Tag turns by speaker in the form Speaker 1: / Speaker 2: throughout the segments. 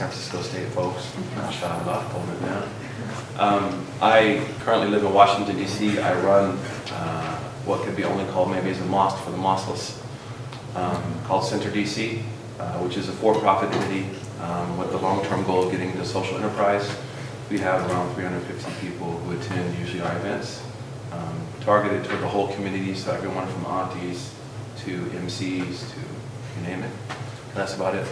Speaker 1: San Francisco State folks. Mashallah, holding it down. I currently live in Washington, D.C. I run what could be only called maybe as a mosque for the mosqueless, called Center DC, which is a for-profit entity with the long-term goal of getting into social enterprise. We have around 350 people who attend usually our events, targeted toward the whole community, so everyone from aunties to MCs to you name it. And that's about it.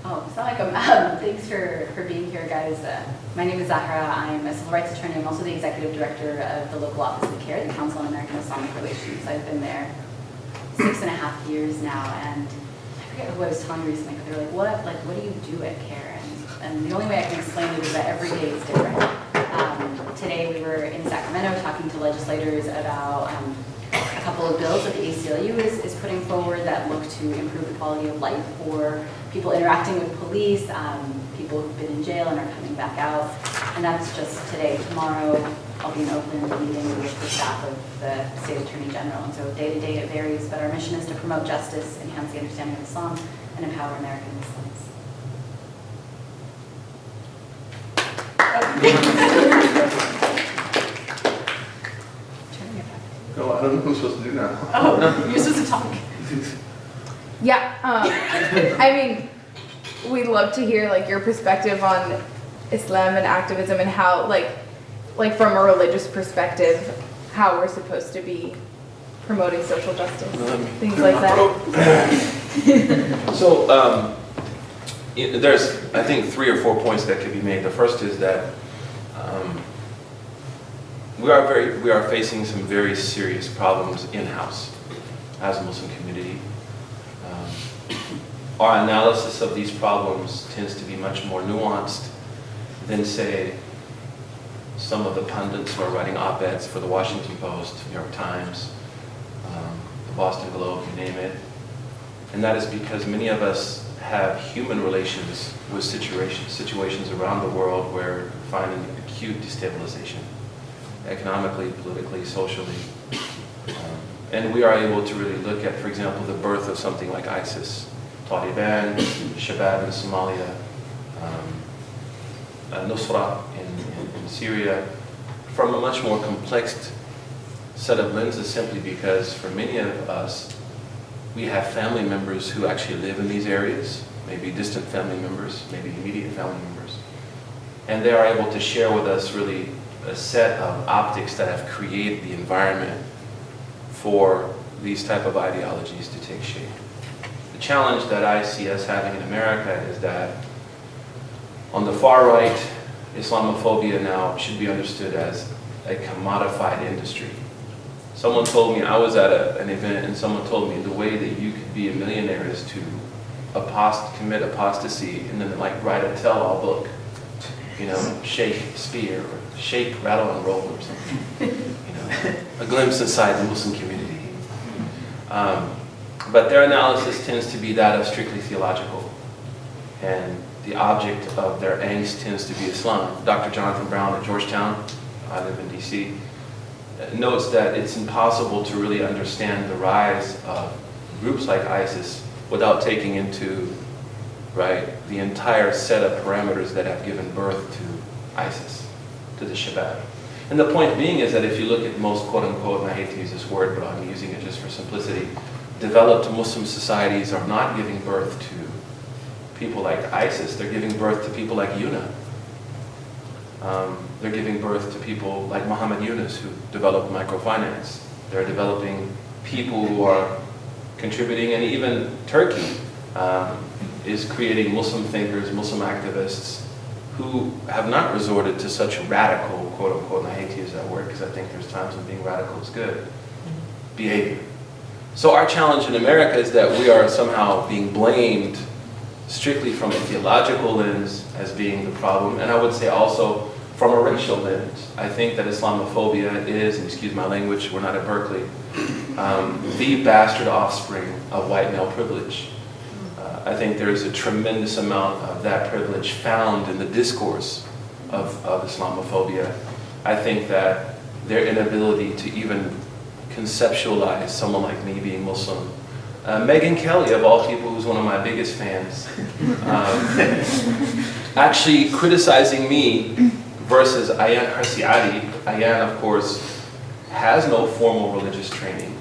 Speaker 2: Oh, Assalamualaikum. Thanks for being here, guys. My name is Zahra. I'm a civil rights attorney. I'm also the executive director of the local office of CARE, the Council on American Islamic Relations. I've been there 6.5 years now, and I forget who I was telling recently, but they're like, what do you do at CARE? And the only way I can explain it is that every day is different. Today we were in Sacramento talking to legislators about a couple of bills that the ACLU is putting forward that look to improve the quality of life for people interacting with police, people who've been in jail and are coming back out. And that's just today. Tomorrow I'll be in Oakland meeting with the staff of the State Attorney General. And so day to day it varies, but our mission is to promote justice, enhance the understanding of Islam, and empower American Muslims.
Speaker 1: No, I don't know what I'm supposed to do now.
Speaker 2: Oh, you're supposed to talk.
Speaker 3: Yeah, I mean, we'd love to hear like your perspective on Islam and activism and how, like from a religious perspective, how we're supposed to be promoting social justice, things like that.
Speaker 1: So there's, I think, 3 or 4 points that could be made. The first is that we are facing some very serious problems in-house as a Muslim community. Our analysis of these problems tends to be much more nuanced than, say, some of the pundits who are writing op-eds for the Washington Post, New York Times, the Boston Globe, you name it. And that is because many of us have human relations with situations around the world where we find an acute destabilization, economically, politically, socially. And we are able to really look at, for example, the birth of something like ISIS, Taliban, Shabab in Somalia, Nusra in Syria, from a much more complex set of lenses, simply because for many of us, we have family members who actually live in these areas, maybe distant family members, maybe immediate family members. And they are able to share with us really a set of optics that have created the environment for these type of ideologies to take shape. The challenge that I see us having in America is that on the far right, Islamophobia now should be understood as a commodified industry. Someone told me, I was at an event, and someone told me the way that you could be a millionaire is to commit apostasy and then like write a tell-all book, you know, shake, spear, or shake, rattle, and roll, or something. You know, a glimpse inside the Muslim community. But their analysis tends to be that of strictly theological, and the object of their angst tends to be Islam. Dr. Jonathan Brown at Georgetown, I live in DC, notes that it's impossible to really understand the rise of groups like ISIS without taking into, the entire set of parameters that have given birth to ISIS, to the Shabab. And the point being is that if you look at most quote-unquote, and I hate to use this word, but I'm using it just for simplicity, developed Muslim societies are not giving birth to people like ISIS, they're giving birth to people like Yuna. They're giving birth to people like Muhammad Yunus, who developed microfinance. They're developing people who are contributing, and even Turkey is creating Muslim thinkers, Muslim activists, who have not resorted to such radical, quote unquote, and I hate to use that word because I think there's times when being radical is good, behavior. So our challenge in America is that we are somehow being blamed strictly from a theological lens as being the problem, and I would say also from a racial lens. I think that Islamophobia is, and excuse my language, we're not at Berkeley, the bastard offspring of white male privilege. I think there's a tremendous amount of that privilege found in the discourse of Islamophobia. I think that their inability to even conceptualize someone like me being Muslim Megyn Kelly, of all people, who's one of my biggest fans, actually criticizing me versus Ayaan Hirsi Ali. Ayaan, of course, has no formal religious training,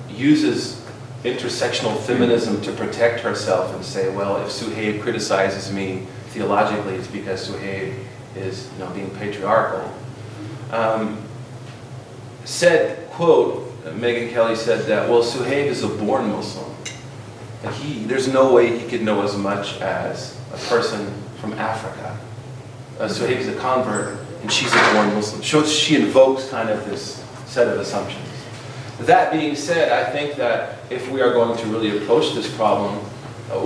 Speaker 1: uses intersectional feminism to protect herself and say, well, if Suhaib criticizes me theologically, it's because Suhaib is, being patriarchal. Said, quote, Megyn Kelly said that, well, Suhaib is a born Muslim. And there's no way he could know as much as a person from Africa. Suhaib is a convert, and she's a born Muslim. So she invokes kind of this set of assumptions. That being said, I think that if we are going to really approach this problem,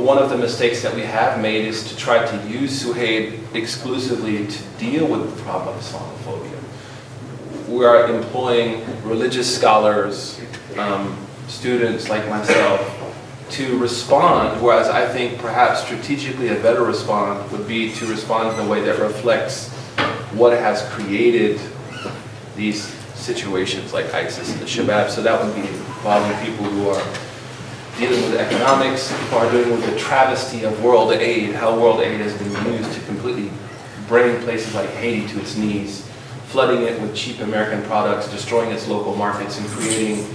Speaker 1: one of the mistakes that we have made is to try to use Suhaib exclusively to deal with the problem of Islamophobia. We are employing religious scholars, students like myself, to respond, whereas I think perhaps strategically a better response would be to respond in a way that reflects what has created these situations like ISIS and the Shabab. So that would be involving people who are dealing with economics, who are dealing with the travesty of world aid, how world aid has been used to completely bring places like Haiti to its knees, flooding it with cheap American products, destroying its local markets, and creating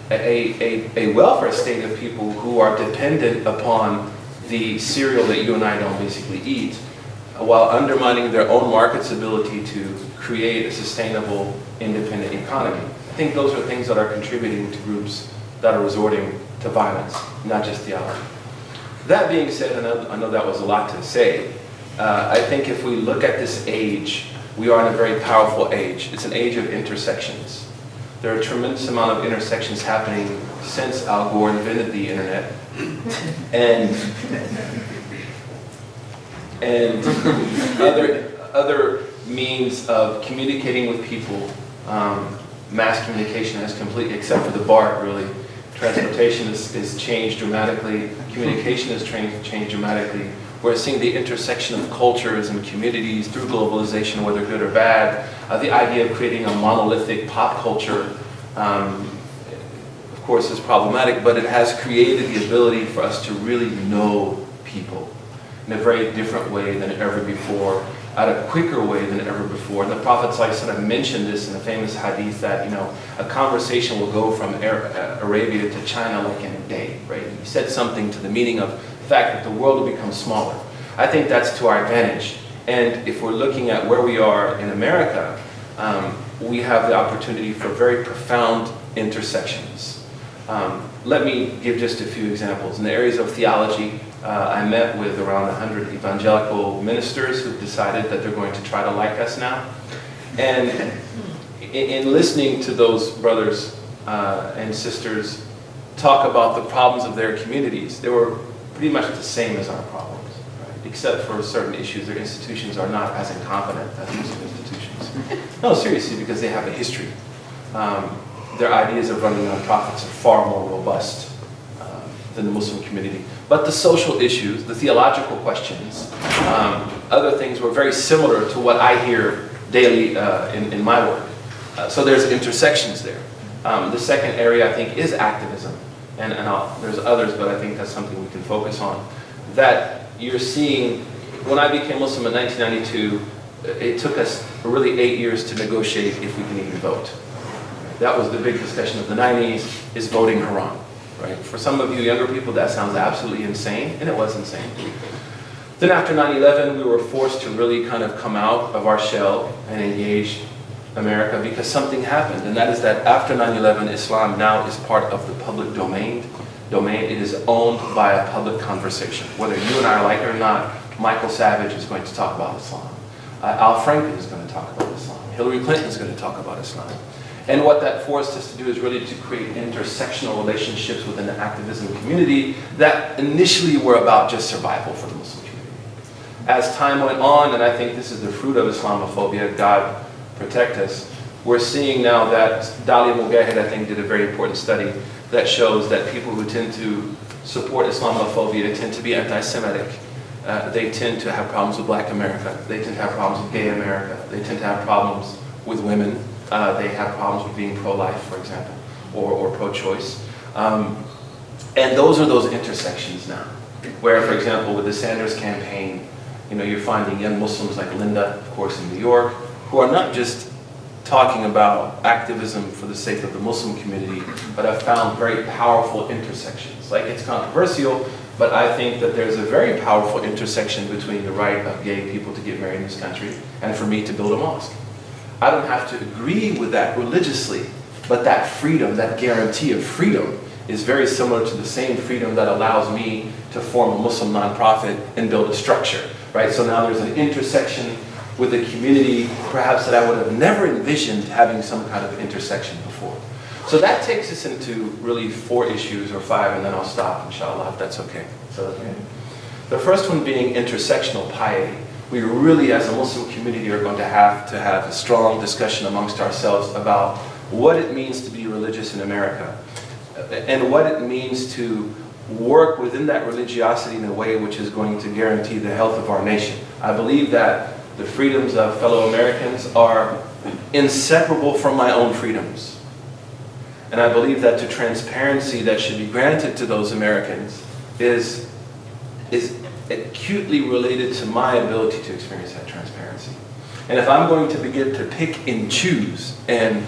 Speaker 1: a welfare state of people who are dependent upon the cereal that you and I don't basically eat, while undermining their own market's ability to create a sustainable, independent economy. I think those are things that are contributing to groups that are resorting to violence, not just theology. That being said, I know that was a lot to say, I think if we look at this age, we are in a very powerful age. It's an age of intersections. There are a tremendous amount of intersections happening since Al Gore invented the internet. And other means of communicating with people. Mass communication has completely, except for the BART really, transportation is changed dramatically, communication has changed dramatically. We're seeing the intersection of cultures and communities through globalization, whether good or bad. The idea of creating a monolithic pop culture, of course, is problematic, but it has created the ability for us to really know people in a very different way than ever before, at a quicker way than ever before. And the Prophet ﷺ mentioned this in a famous hadith that, a conversation will go from Arabia to China like in a day, right? He said something to the meaning of the fact that the world will become smaller. I think that's to our advantage. And if we're looking at where we are in America, we have the opportunity for very profound intersections. Let me give just a few examples. In the areas of theology, I met with around 100 evangelical ministers who've decided that they're going to try to like us now. And in listening to those brothers and sisters talk about the problems of their communities, they were pretty much the same as our problems, right? Except for certain issues. Their institutions are not as incompetent as Muslim institutions. No, seriously, because they have a history. Their ideas of running nonprofits are far more robust than the Muslim community. But the social issues, the theological questions, other things were very similar to what I hear daily in my work. So there's intersections there. The second area, I think, is activism. And there's others, but I think that's something we can focus on. That you're seeing, when I became Muslim in 1992, it took us really 8 years to negotiate if we can even vote. That was the big discussion of the 90s, is voting haram, right? For some of you younger people, that sounds absolutely insane, and it was insane. Then after 9/11, we were forced to really kind of come out of our shell and engage America because something happened, and that is that after 9/11, Islam now is part of the public domain. It is owned by a public conversation. Whether you and I like it or not, Michael Savage is going to talk about Islam. Al Franken is going to talk about Islam. Hillary Clinton is going to talk about Islam. And what that forced us to do is really to create intersectional relationships within the activism community that initially were about just survival for the Muslim community. As time went on, and I think this is the fruit of Islamophobia, God protect us, we're seeing now that Dalia Mugahed, I think, did a very important study that shows that people who tend to support Islamophobia tend to be anti-Semitic. They tend to have problems with Black America. They tend to have problems with gay America. They tend to have problems with women. They have problems with being pro-life, for example, or pro-choice. And those are those intersections now, where, for example, with the Sanders campaign, you're finding young Muslims like Linda, of course, in New York, who are not just talking about activism for the sake of the Muslim community, but have found very powerful intersections. Like, it's controversial, but I think that there's a very powerful intersection between the right of gay people to get married in this country and for me to build a mosque. I don't have to agree with that religiously, but that freedom, that guarantee of freedom, is very similar to the same freedom that allows me to form a Muslim nonprofit and build a structure, right? So now there's an intersection with a community perhaps that I would have never envisioned having some kind of intersection before. So that takes us into really 4 issues or 5, and then I'll stop, inshallah, if that's okay. So, okay. The first one being intersectional piety. We really, as a Muslim community, are going to have a strong discussion amongst ourselves about what it means to be religious in America, and what it means to work within that religiosity in a way which is going to guarantee the health of our nation. I believe that the freedoms of fellow Americans are inseparable from my own freedoms. And I believe that the transparency that should be granted to those Americans is acutely related to my ability to experience that transparency. And if I'm going to begin to pick and choose and,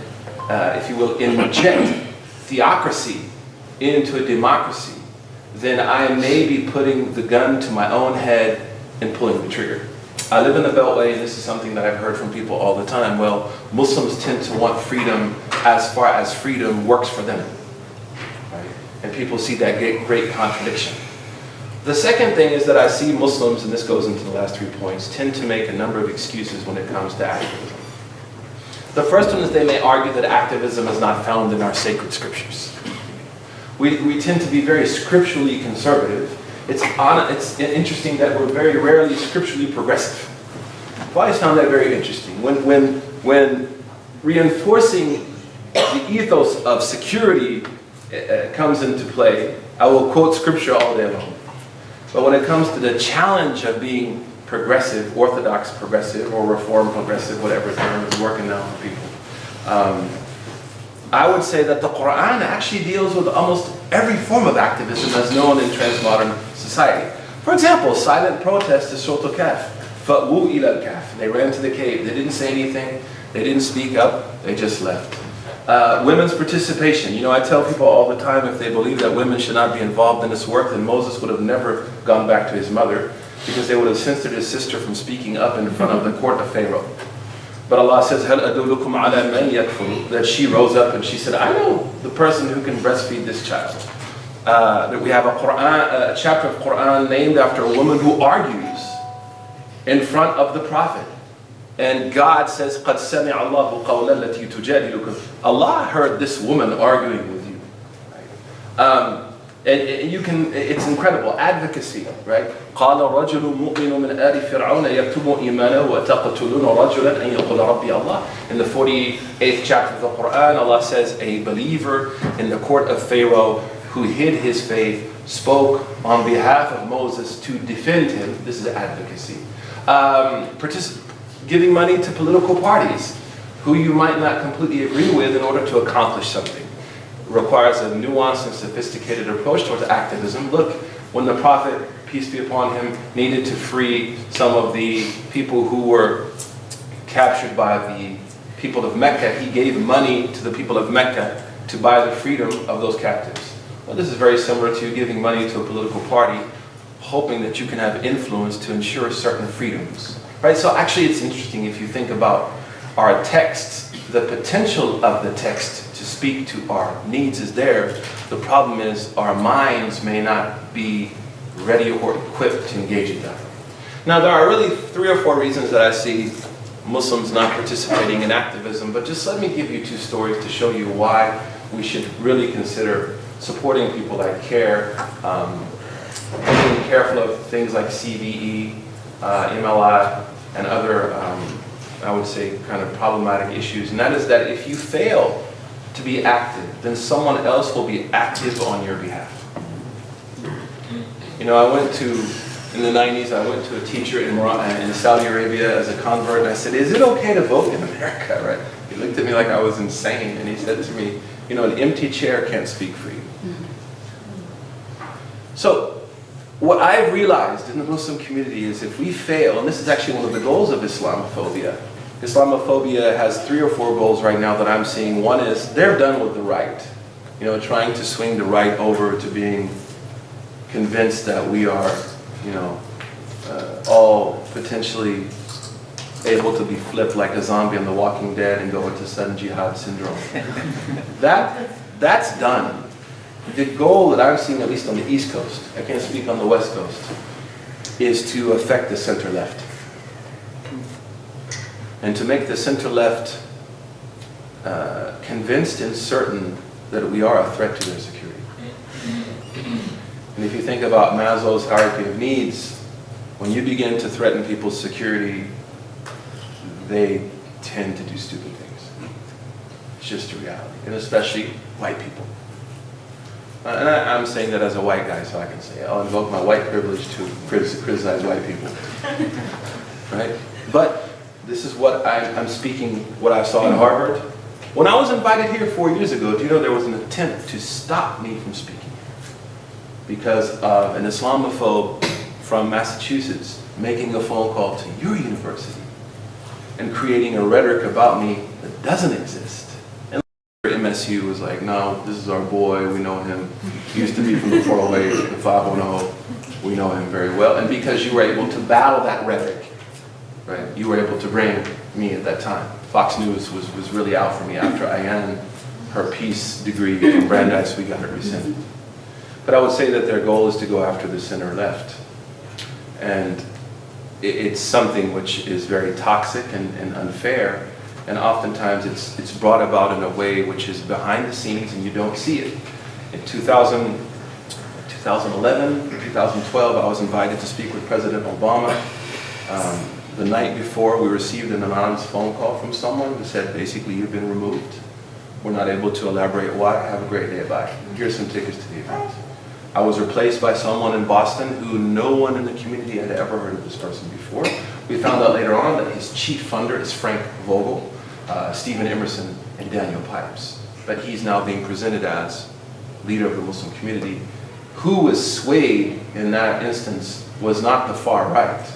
Speaker 1: if you will, inject theocracy into a democracy, then I may be putting the gun to my own head and pulling the trigger. I live in the Beltway, and this is something that I've heard from people all the time. Well, Muslims tend to want freedom as far as freedom works for them. Right? And people see that great contradiction. The second thing is that I see Muslims, and this goes into the last 3 points, tend to make a number of excuses when it comes to activism. The first one is they may argue that activism is not found in our sacred scriptures. We tend to be very scripturally conservative. It's interesting that we're very rarely scripturally progressive. I've always found that very interesting. When reinforcing the ethos of security comes into play, I will quote scripture all day long. But when it comes to the challenge of being progressive, orthodox progressive, or reform progressive, whatever term is working now for people, I would say that the Quran actually deals with almost every form of activism as known in transmodern society. For example, silent protest is Surah Al-Kahf. فَأْوُوا إِلَى الْكَهْفِ. They ran to the cave. They didn't say anything. They didn't speak up. They just left. Women's participation. I tell people all the time, if they believe that women should not be involved in this work, then Moses would have never gone back to his mother, because they would have censored his sister from speaking up in front of the court of Pharaoh. But Allah says, هَلْ أَدُلُّكُمْ عَلَى مَنْ يَكْفُرُ, that she rose up and she said, I know the person who can breastfeed this child. That we have a chapter of Quran named after a woman who argues in front of the Prophet. And God says, قَدْ سَمِعَ اللَّهُ قَوْلَ الَّتِي تُجَادِلُكُمْ. Allah heard this woman arguing with you. Right? And you can, it's incredible, advocacy, right? قَالَ رَجُلٌ مُؤْمِنٌ مِنْ آلِ فِرْعَوْنَ يَكْتُمُ إِيمَانَهُ وَتَقْتُلُونَ رَجُلًا أَنْ يَقُولَ رَبِّي اللَّهِ. In the 48th chapter of the Quran, Allah says, a believer in the court of Pharaoh who hid his faith spoke on behalf of Moses to defend him. This is advocacy. Giving money to political parties who you might not completely agree with in order to accomplish something. Requires a nuanced and sophisticated approach towards activism. Look, when the Prophet, peace be upon him, needed to free some of the people who were captured by the people of Mecca, he gave money to the people of Mecca to buy the freedom of those captives. Well, this is very similar to giving money to a political party, hoping that you can have influence to ensure certain freedoms. Right? So actually it's interesting if you think about our texts, the potential of the text to speak to our needs is there. The problem is our minds may not be ready or equipped to engage in that. Now there are really 3 or 4 reasons that I see Muslims not participating in activism, but just let me give you 2 stories to show you why we should really consider supporting people that care, being careful of things like CVE, MLI, and other, I would say, kind of problematic issues. And that is that if you fail to be active, then someone else will be active on your behalf. In the 90s, I went to a teacher in Saudi Arabia as a convert, and I said, is it okay to vote in America, right? He looked at me like I was insane, and he said to me, an empty chair can't speak for you. So what I've realized in the Muslim community is if we fail, and this is actually one of the goals of Islamophobia. Islamophobia has 3 or 4 goals right now that I'm seeing. One is they're done with the right. You know, trying to swing the right over to being convinced that we are, you know, all potentially able to be flipped like a zombie on The Walking Dead and go into sudden jihad syndrome. That's done. The goal that I'm seeing, at least on the East Coast, I can't speak on the West Coast, is to affect the center-left. And to make the center-left convinced and certain that we are a threat to their security. And if you think about Maslow's hierarchy of needs, when you begin to threaten people's security, they tend to do stupid things. It's just a reality, and especially white people. And I'm saying that as a white guy, so I can say, I'll invoke my white privilege to criticize white people. Right? But this is what I'm speaking, what I saw at Harvard. When I was invited here 4 years ago, do you know there was an attempt to stop me from speaking? Because of an Islamophobe from Massachusetts making a phone call to your university and creating a rhetoric about me that doesn't exist. And MSU was like, no, this is our boy, we know him. He used to be from the 408, the 510, we know him very well. And because you were able to battle that rhetoric, right, you were able to bring me at that time. Fox News was really out for me after Ayan, her peace degree from Brandeis, we got it rescinded. But I would say that their goal is to go after the center-left. And it's something which is very toxic and unfair, and oftentimes it's brought about in a way which is behind the scenes and you don't see it. In 2011, 2012, I was invited to speak with President Obama. The night before, we received an anonymous phone call from someone who said, basically, you've been removed. We're not able to elaborate why. Have a great day, bye. Here's some tickets to the event. I was replaced by someone in Boston who no one in the community had ever heard of this person before. We found out later on that his chief funder is Frank Vogel, Stephen Emerson, and Daniel Pipes. But he's now being presented as leader of the Muslim community. Who was swayed in that instance was not the far right,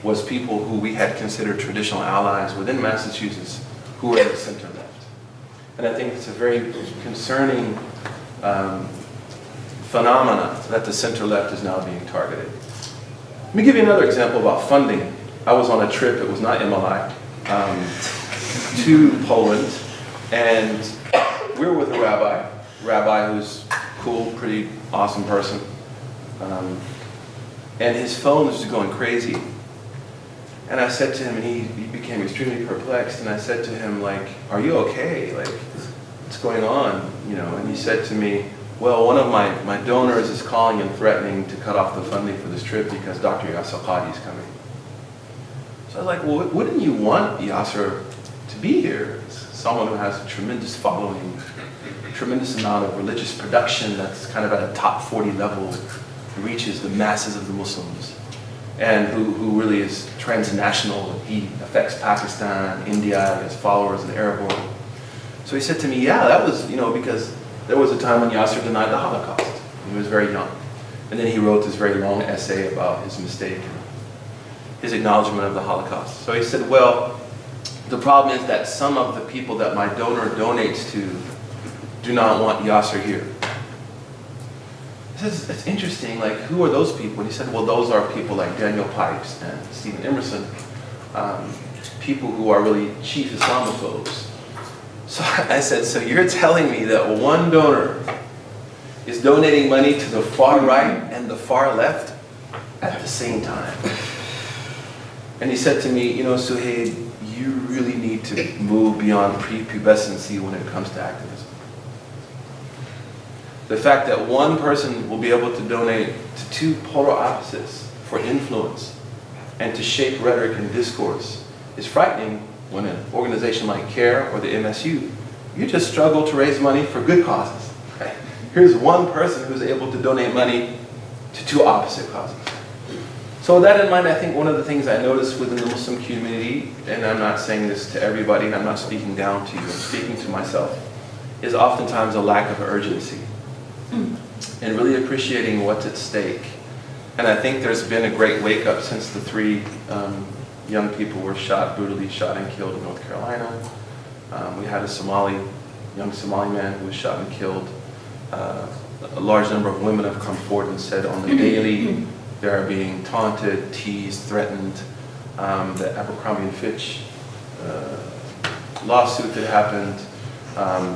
Speaker 1: was people who we had considered traditional allies within Massachusetts who were in the center left. And I think it's a very concerning phenomena that the center left is now being targeted. Let me give you another example about funding. I was on a trip, it was not MLI, to Poland, and we were with a rabbi who's cool, pretty awesome person. And his phone was just going crazy. And I said to him, and he became extremely perplexed, and I said to him, like, are you okay? Like, what's going on? You know, and he said to me, well, one of my donors is calling and threatening to cut off the funding for this trip because Dr. Yasser Qadhi is coming. So I was like, well, wouldn't you want Yasser to be here? Someone who has a tremendous following, a tremendous amount of religious production that's kind of at a top 40 level, reaches the masses of the Muslims, and who really is transnational. He affects Pakistan, India, he has followers in the Arab world. So he said to me, yeah, that was, you know, because there was a time when Yasser denied the Holocaust. He was very young. And then he wrote this very long essay about his mistake, his acknowledgement of the Holocaust. So he said, well, the problem is that some of the people that my donor donates to do not want Yasser here. He says, it's interesting, like, who are those people? And he said, well, those are people like Daniel Pipes and Stephen Emerson, people who are really chief Islamophobes. So I said, so you're telling me that one donor is donating money to the far right and the far left at the same time? And he said to me, you know, Suhaib, you really need to move beyond prepubescency when it comes to activism. The fact that one person will be able to donate to two polar opposites for influence and to shape rhetoric and discourse is frightening when an organization like CARE or the MSU, you just struggle to raise money for good causes. Okay? Here's one person who's able to donate money to two opposite causes. So with that in mind, I think one of the things I noticed within the Muslim community, and I'm not saying this to everybody, and I'm not speaking down to you, I'm speaking to myself, is oftentimes a lack of urgency. and really appreciating what's at stake. And I think there's been a great wake-up since the 3 young people were brutally shot and killed in North Carolina. We had a young Somali man who was shot and killed. A large number of women have come forward and said on the daily they are being taunted, teased, threatened. The Abercrombie & Fitch lawsuit that happened.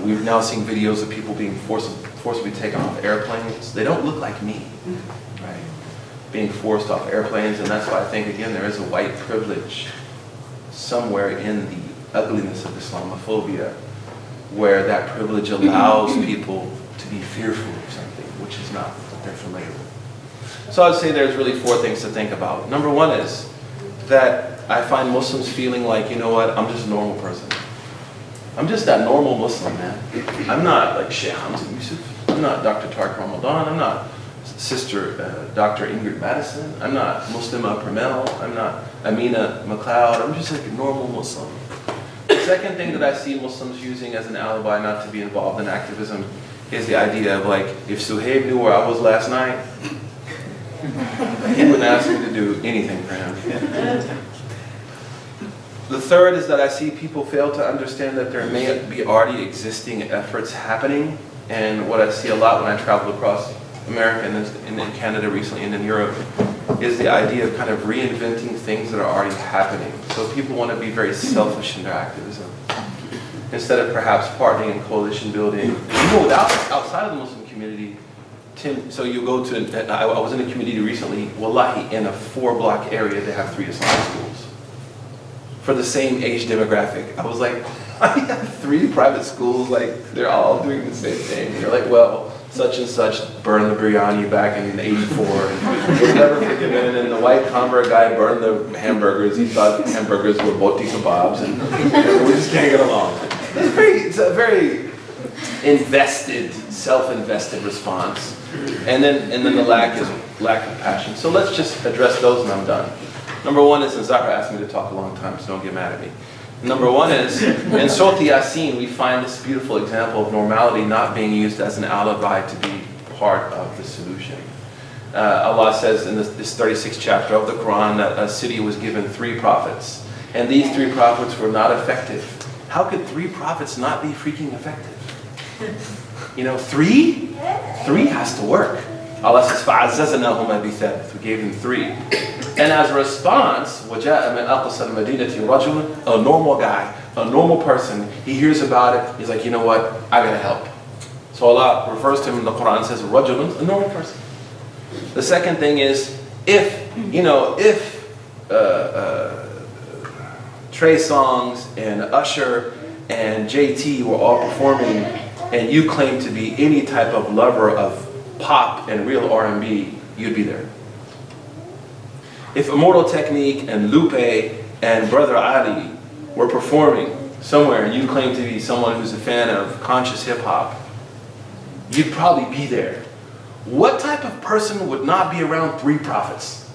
Speaker 1: We're now seeing videos of people being forcibly taken off airplanes. They don't look like me, right? Being forced off airplanes, and that's why I think, again, there is a white privilege somewhere in the ugliness of Islamophobia, where that privilege allows people to be fearful of something, which is not what they're familiar with. So I'd say there's really 4 things to think about. Number 1 is that I find Muslims feeling like, you know what, I'm just a normal person. I'm just that normal Muslim, man. I'm not like Sheikh Hamza Yusuf. I'm not Dr. Tariq Ramadan. I'm not Sister Dr. Ingrid Madison. I'm not Muslima Permel. I'm not Amina McLeod. I'm just like a normal Muslim. The second thing that I see Muslims using as an alibi not to be involved in activism is the idea of like, if Suhaib knew where I was last night, he wouldn't ask me to do anything for him. The third is that I see people fail to understand that there may be already existing efforts happening. And what I see a lot when I travel across America and in Canada recently and in Europe is the idea of kind of reinventing things that are already happening. So people want to be very selfish in their activism. Instead of perhaps partnering and coalition building. Outside of the Muslim community, Tim, so you go to, I was in a community recently, wallahi, in a 4-block area they have 3 Islamic schools. For the same age demographic. I was like, I have 3 private schools, like they're all doing the same thing. They're like, well, such and such burned the biryani back in '84. And we'll never forgive it. And then the white convert guy burned the hamburgers. He thought hamburgers were boti kebabs, and we just can't get along. It's a very invested, self-invested response. And then the lack of passion. So let's just address those and I'm done. Number 1 is, and Zahra asked me to talk a long time, so don't get mad at me. Number 1 is, in Surah Yasin, we find this beautiful example of normality not being used as an alibi to be part of the solution. Allah says in this 36th chapter of the Quran that a city was given 3 prophets, and these 3 prophets were not effective. How could 3 prophets not be freaking effective? You know, 3? 3 has to work. Allah says, فَعَزَّزْنَاهُمَا بِثَالِثٍ. We gave them 3. And as a response, وَجَاءَ مِنْ أَقْصَى الْمَدِينَةِ رَجُلٌ, a normal guy, a normal person, he hears about it, he's like, you know what, I gotta help. So Allah refers to him in the Quran and says, رَجُلٌ, a normal person. The second thing is, if Trey Songz and Usher and JT were all performing and you claim to be any type of lover of pop and real R&B, you'd be there. If Immortal Technique and Lupe and Brother Ali were performing somewhere and you claim to be someone who's a fan of conscious hip-hop, you'd probably be there. What type of person would not be around 3 prophets?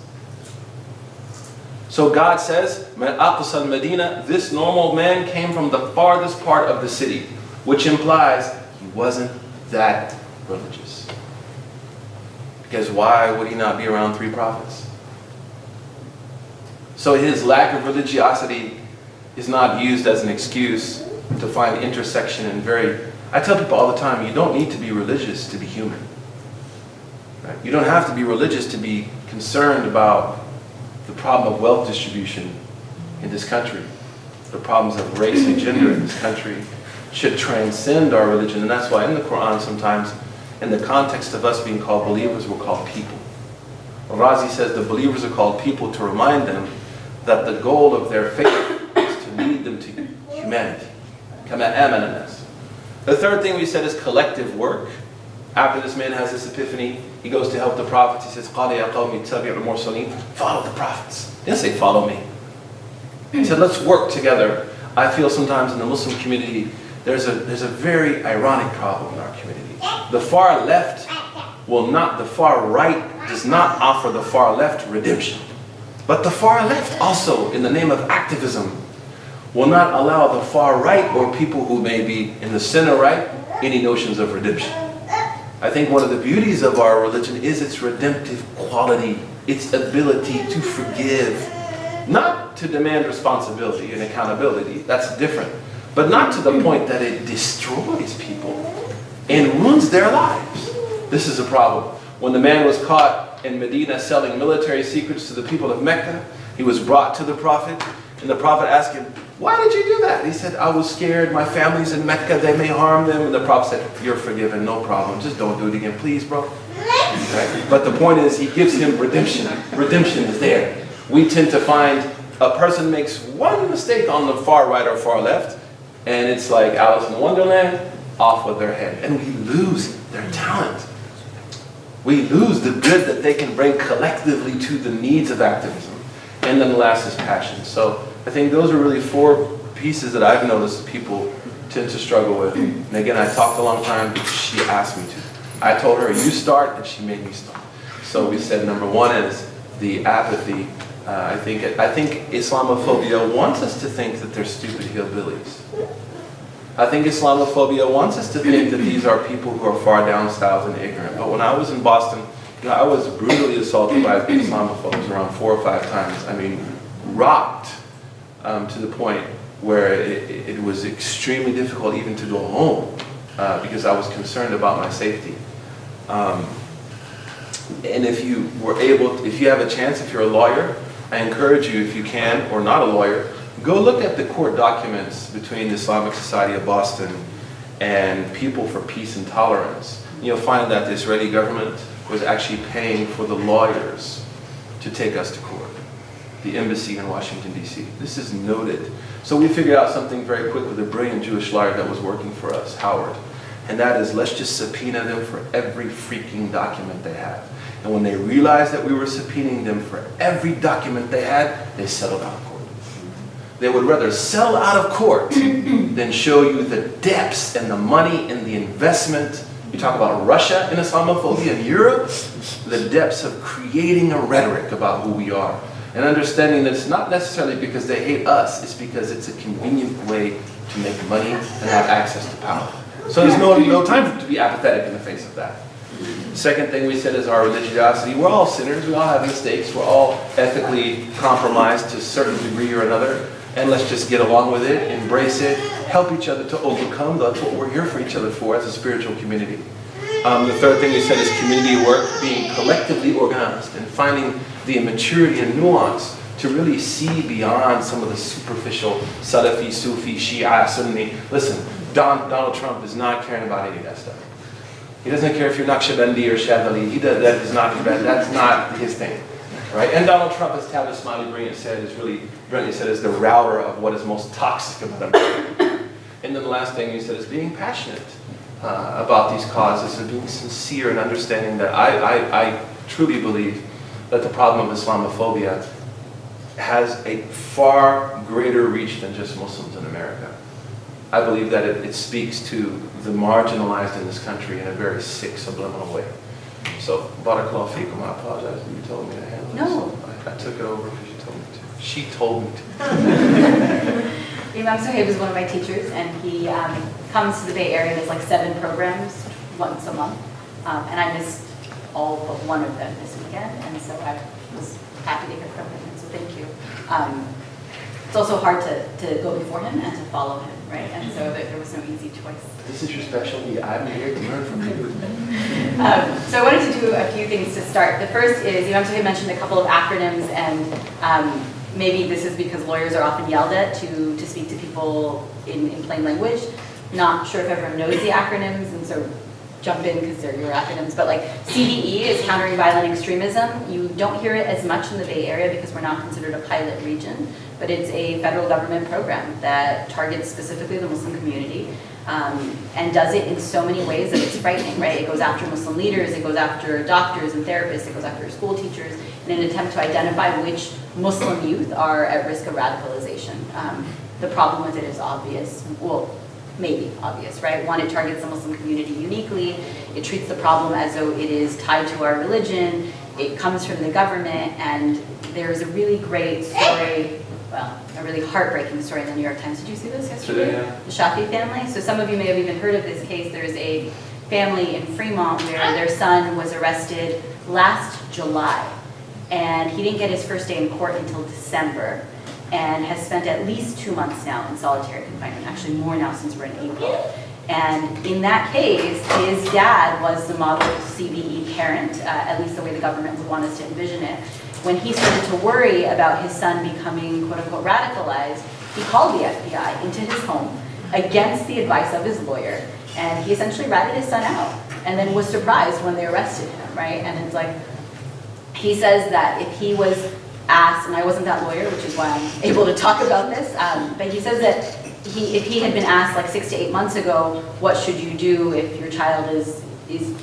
Speaker 1: So God says, "Man aqsa al-Madina," this normal man came from the farthest part of the city, which implies he wasn't that religious. Because why would he not be around 3 prophets? So his lack of religiosity is not used as an excuse to find intersection and I tell people all the time, you don't need to be religious to be human. Right? You don't have to be religious to be concerned about the problem of wealth distribution in this country. The problems of race and gender in this country should transcend our religion. And that's why in the Quran sometimes, in the context of us being called believers, we're called people. Razi says the believers are called people to remind them that the goal of their faith is to lead them to humanity. Kama amana nas. The third thing we said is collective work. After this man has this epiphany, he goes to help the prophets. He says, قَالَ يَا قَوْمِ اتَّبِعُوا الْمُرْسَلِينَ. Follow the prophets. He didn't say follow me. He said, let's work together. I feel sometimes in the Muslim community, there's a very ironic problem in our community. The far left the far right does not offer the far left redemption. But the far left also, in the name of activism, will not allow the far right or people who may be in the center right any notions of redemption. I think one of the beauties of our religion is its redemptive quality, its ability to forgive, not to demand responsibility and accountability, that's different, but not to the point that it destroys people and ruins their lives. This is a problem. When the man was caught in Medina selling military secrets to the people of Mecca, he was brought to the Prophet, and the Prophet asked him, "Why did you do that?" He said, "I was scared. My family's in Mecca. They may harm them." And the Prophet said, "You're forgiven. No problem. Just don't do it again, please, bro." Right? But the point is, he gives him redemption. Redemption is there. We tend to find a person makes one mistake on the far right or far left, and it's like Alice in Wonderland, off with their head. And we lose their talent. We lose the good that they can bring collectively to the needs of activism. And then the last is passion. So I think those are really 4 pieces that I've noticed people tend to struggle with. And again, I talked a long time because she asked me to. I told her, "You start," and she made me start. So we said number 1 is the apathy. I think Islamophobia wants us to think that they're stupid hillbillies. I think Islamophobia wants us to think that these are people who are far down south and ignorant. But when I was in Boston, I was brutally assaulted by Islamophobes around 4 or 5 times. I mean, rocked to the point where it was extremely difficult even to go home because I was concerned about my safety. And if you have a chance, if you're a lawyer, I encourage you, if you can, or not a lawyer, go look at the court documents between the Islamic Society of Boston and People for Peace and Tolerance. You'll find that the Israeli government was actually paying for the lawyers to take us to court. The embassy in Washington, D.C. This is noted. So we figured out something very quick with a brilliant Jewish lawyer that was working for us, Howard. And that is, let's just subpoena them for every freaking document they have. And when they realized that we were subpoenaing them for every document they had, they settled out of court. They would rather sell out of court than show you the depths and the money and the investment. You talk about Russia and Islamophobia in Europe, the depths of creating a rhetoric about who we are. And understanding that it's not necessarily because they hate us, it's because it's a convenient way to make money and have access to power. So there's no time to be apathetic in the face of that. The second thing we said is our religiosity. We're all sinners, we all have mistakes, we're all ethically compromised to a certain degree or another. And let's just get along with it, embrace it, help each other to overcome. That's what we're here for each other for as a spiritual community. The third thing we said is community work, being collectively organized and finding the maturity and nuance to really see beyond some of the superficial Salafi, Sufi, Shia, Sunni. Listen, Donald Trump is not caring about any of that stuff. He doesn't care if you're Naqshbandi or Shadhali. That is not that's not his thing. Right? And Donald Trump, as Tavis Smiley brilliantly said, is the router of what is most toxic about America. And then the last thing he said is being passionate about these causes and being sincere and understanding that I truly believe that the problem of Islamophobia has a far greater reach than just Muslims in America. I believe that it speaks to the marginalized in this country in a very sick, subliminal way. So, Barakallahu feekum, I apologize that you told me to handle it.
Speaker 2: No.
Speaker 1: So I took it over because you told me to. She told me to.
Speaker 2: Imam Sohaib is one of my teachers, and he comes to the Bay Area. There's like 7 programs once a month, and I missed all but one of them this weekend, and so I was happy to hear from him, and so thank you. It's also hard to go before him and to follow him, right? And so there was no easy choice.
Speaker 1: This is your specialty. I'm here to learn from you.
Speaker 2: So I wanted to do a few things to start. The first is, Imam Sohaib mentioned a couple of acronyms, and maybe this is because lawyers are often yelled at to speak to people in plain language. Not sure if everyone knows the acronyms, and so jump in because they're your acronyms, but like CVE is Countering Violent Extremism. You don't hear it as much in the Bay Area because we're not considered a pilot region, but it's a federal government program that targets specifically the Muslim community. And does it in so many ways that it's frightening, right? It goes after Muslim leaders, it goes after doctors and therapists, it goes after school teachers in an attempt to identify which Muslim youth are at risk of radicalization. The problem with it is obvious, well, maybe obvious, right? One, it targets the Muslim community uniquely, it treats the problem as though it is tied to our religion, it comes from the government, and there's a really great story, well, a really heartbreaking story in the New York Times. Did you see this yesterday?
Speaker 1: Yeah.
Speaker 2: The Shafi family. So some of you may have even heard of this case. There's a family in Fremont where their son was arrested last July. And he didn't get his first day in court until December, and has spent at least 2 months now in solitary confinement, actually more now since we're in April. And in that case, his dad was the model CVE parent, at least the way the government would want us to envision it. When he started to worry about his son becoming quote unquote radicalized, he called the FBI into his home against the advice of his lawyer, and he essentially ratted his son out, and then was surprised when they arrested him, right? And it's like, he says that if he was asked, and I wasn't that lawyer, which is why I'm able to talk about this, but he says that if he had been asked like 6 to 8 months ago, what should you do if your child is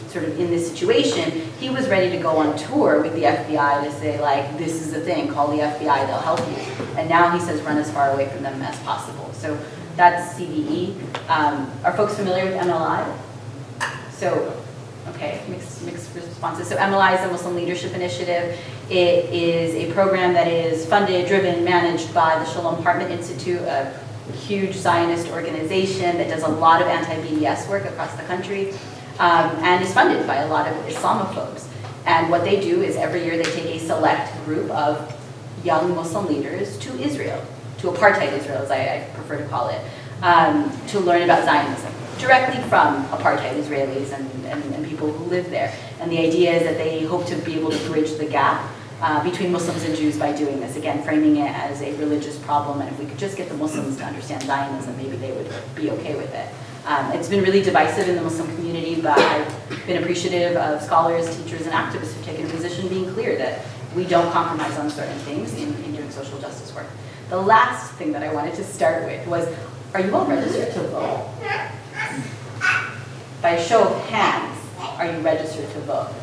Speaker 2: sort of in this situation, he was ready to go on tour with the FBI to say like, this is the thing, call the FBI, they'll help you. And now he says run as far away from them as possible. So that's CVE. Are folks familiar with MLI? So, okay, mixed responses. So MLI is the Muslim Leadership Initiative. It is a program that is funded, driven, managed by the Shalom Hartman Institute, a huge Zionist organization that does a lot of anti-BDS work across the country, and is funded by a lot of Islamophobes. And what they do is every year they take a select group of young Muslim leaders to Israel, to apartheid Israel, as I prefer to call it, to learn about Zionism, directly from apartheid Israelis and people who live there. And the idea is that they hope to be able to bridge the gap between Muslims and Jews by doing this, again, framing it as a religious problem, and if we could just get the Muslims to understand Zionism, maybe they would be okay with it. It's been really divisive in the Muslim community, but I've been appreciative of scholars, teachers, and activists who've taken a position being clear that we don't compromise on certain things in doing social justice work. The last thing that I wanted to start with was, are you all registered to vote? By a show of hands, are you registered to vote?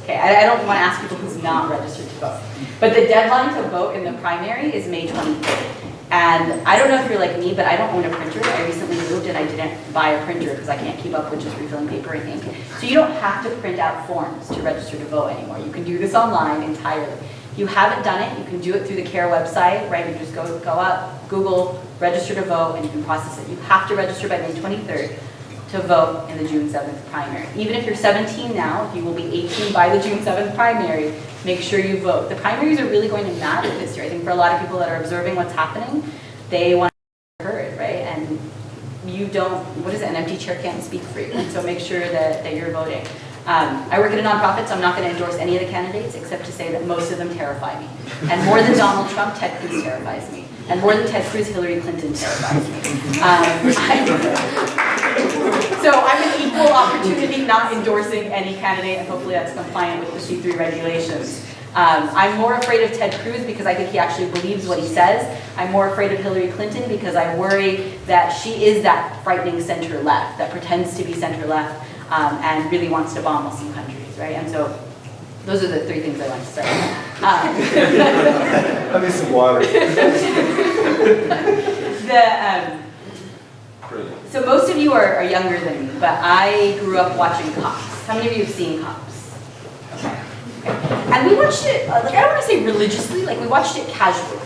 Speaker 2: Okay, I don't want to ask people who's not registered to vote. But the deadline to vote in the primary is May 23rd. And I don't know if you're like me, but I don't own a printer. I recently moved and I didn't buy a printer because I can't keep up with just refilling paper and ink. So you don't have to print out forms to register to vote anymore. You can do this online entirely. If you haven't done it, you can do it through the CARE website, right? You just go up, Google, register to vote, and you can process it. You have to register by May 23rd to vote in the June 7th primary. Even if you're 17 now, if you will be 18 by the June 7th primary, make sure you vote. The primaries are really going to matter this year. I think for a lot of people that are observing what's happening, they want to be heard, right? And you don't, what is it, an empty chair can't speak for you. And so make sure that you're voting. I work at a nonprofit, so I'm not going to endorse any of the candidates except to say that most of them terrify me. And more than Donald Trump, Ted Cruz terrifies me. And more than Ted Cruz, Hillary Clinton terrifies me. So I'm an equal opportunity not endorsing any candidate, and hopefully that's compliant with the C3 regulations. I'm more afraid of Ted Cruz because I think he actually believes what he says. I'm more afraid of Hillary Clinton because I worry that she is that frightening center-left, that pretends to be center-left and really wants to bomb Muslim countries, right? And so those are the three things I want to say.
Speaker 4: I need some water.
Speaker 2: So most of you are younger than me, but I grew up watching Cops. How many of you have seen Cops? Okay. And we watched it, like I don't want to say religiously, like we watched it casually.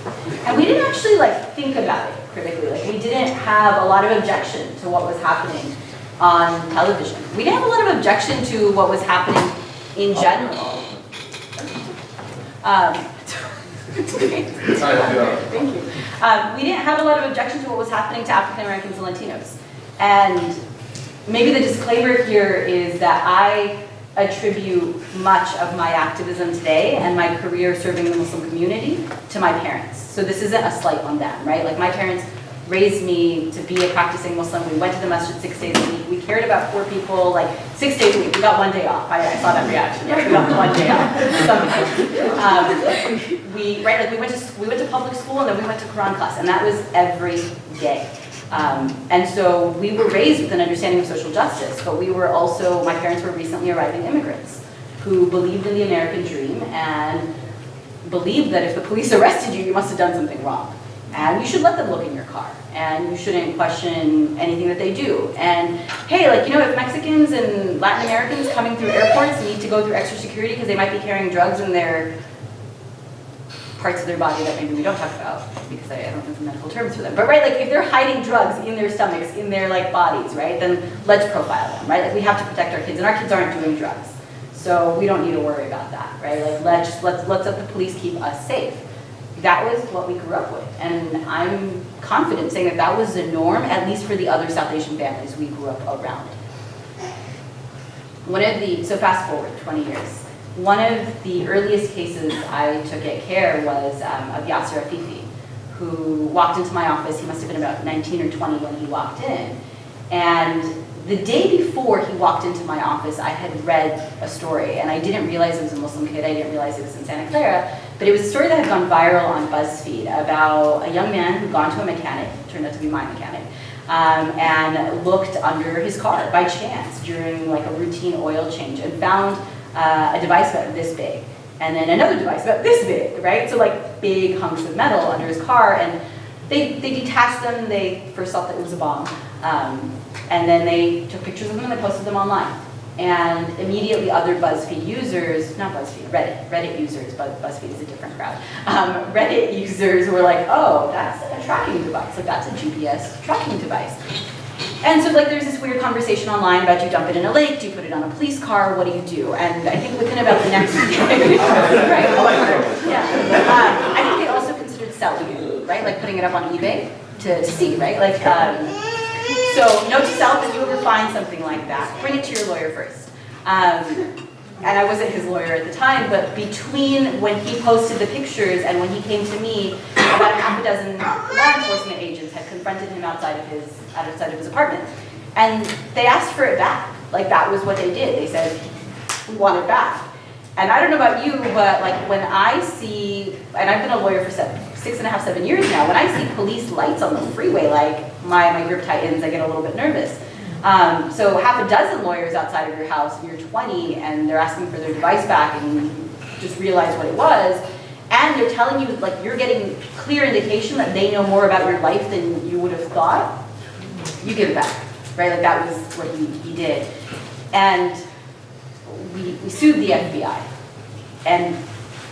Speaker 2: And we didn't actually like think about it critically. Like we didn't have a lot of objection to what was happening on television. We didn't have a lot of objection to what was happening in general. Thank you. We didn't have a lot of objection to what was happening to African Americans and Latinos. And maybe the disclaimer here is that I attribute much of my activism today and my career serving the Muslim community to my parents. So this isn't a slight on them, right? Like my parents raised me to be a practicing Muslim. We went to the masjid 6 days a week. We cared about poor people like 6 days a week. We got 1 day off. I saw that reaction. Yeah, we got 1 day off. We went to public school and then we went to Quran class, and that was every day. And so we were raised with an understanding of social justice, but we were also, my parents were recently arriving immigrants who believed in the American dream and believed that if the police arrested you, you must have done something wrong. And you should let them look in your car, and you shouldn't question anything that they do. And hey, like, you know, if Mexicans and Latin Americans coming through airports need to go through extra security because they might be carrying drugs in their parts of their body that maybe we don't talk about because I don't know the medical terms for them. But right, like if they're hiding drugs in their stomachs, in their like bodies, right, then let's profile them, right? Like we have to protect our kids, and our kids aren't doing drugs. So we don't need to worry about that, right? Like let's let the police keep us safe. That was what we grew up with. And I'm confident saying that that was the norm, at least for the other South Asian families we grew up around. So fast forward 20 years. One of the earliest cases I took at CARE was of Yasser Afifi, who walked into my office. He must have been about 19 or 20 when he walked in. And the day before he walked into my office, I had read a story, and I didn't realize it was a Muslim kid. I didn't realize it was in Santa Clara, but it was a story that had gone viral on BuzzFeed about a young man who'd gone to a mechanic, turned out to be my mechanic, and looked under his car by chance during like a routine oil change and found a device about this big, and then another device about this big, right? So like big hunks of metal under his car, and they detached them. They first thought that it was a bomb, and then they took pictures of them and they posted them online. And immediately other BuzzFeed users, not BuzzFeed, Reddit users, but BuzzFeed is a different crowd. Reddit users were like, oh, that's a tracking device, like that's a GPS tracking device. And so like there's this weird conversation online about, do you dump it in a lake, do you put it on a police car, what do you do? And I think within about the next right? Yeah. I think they also considered selling it, right? Like putting it up on eBay to see, right? Like, so note to self, if you ever find something like that, bring it to your lawyer first. And I wasn't his lawyer at the time, but between when he posted the pictures and when he came to me, about a half a dozen law enforcement agents had confronted him outside of his apartment. And they asked for it back. Like that was what they did. They said, we want it back. And I don't know about you, but like when I see, and I've been a lawyer for 6.5, 7 years now, when I see police lights on the freeway, like my grip tightens, I get a little bit nervous. So half a dozen lawyers outside of your house, and you're 20, and they're asking for their device back, and you just realize what it was, and they're telling you, like, you're getting clear indication that they know more about your life than you would have thought, you give it back, right? Like, that was what he did. And we sued the FBI. And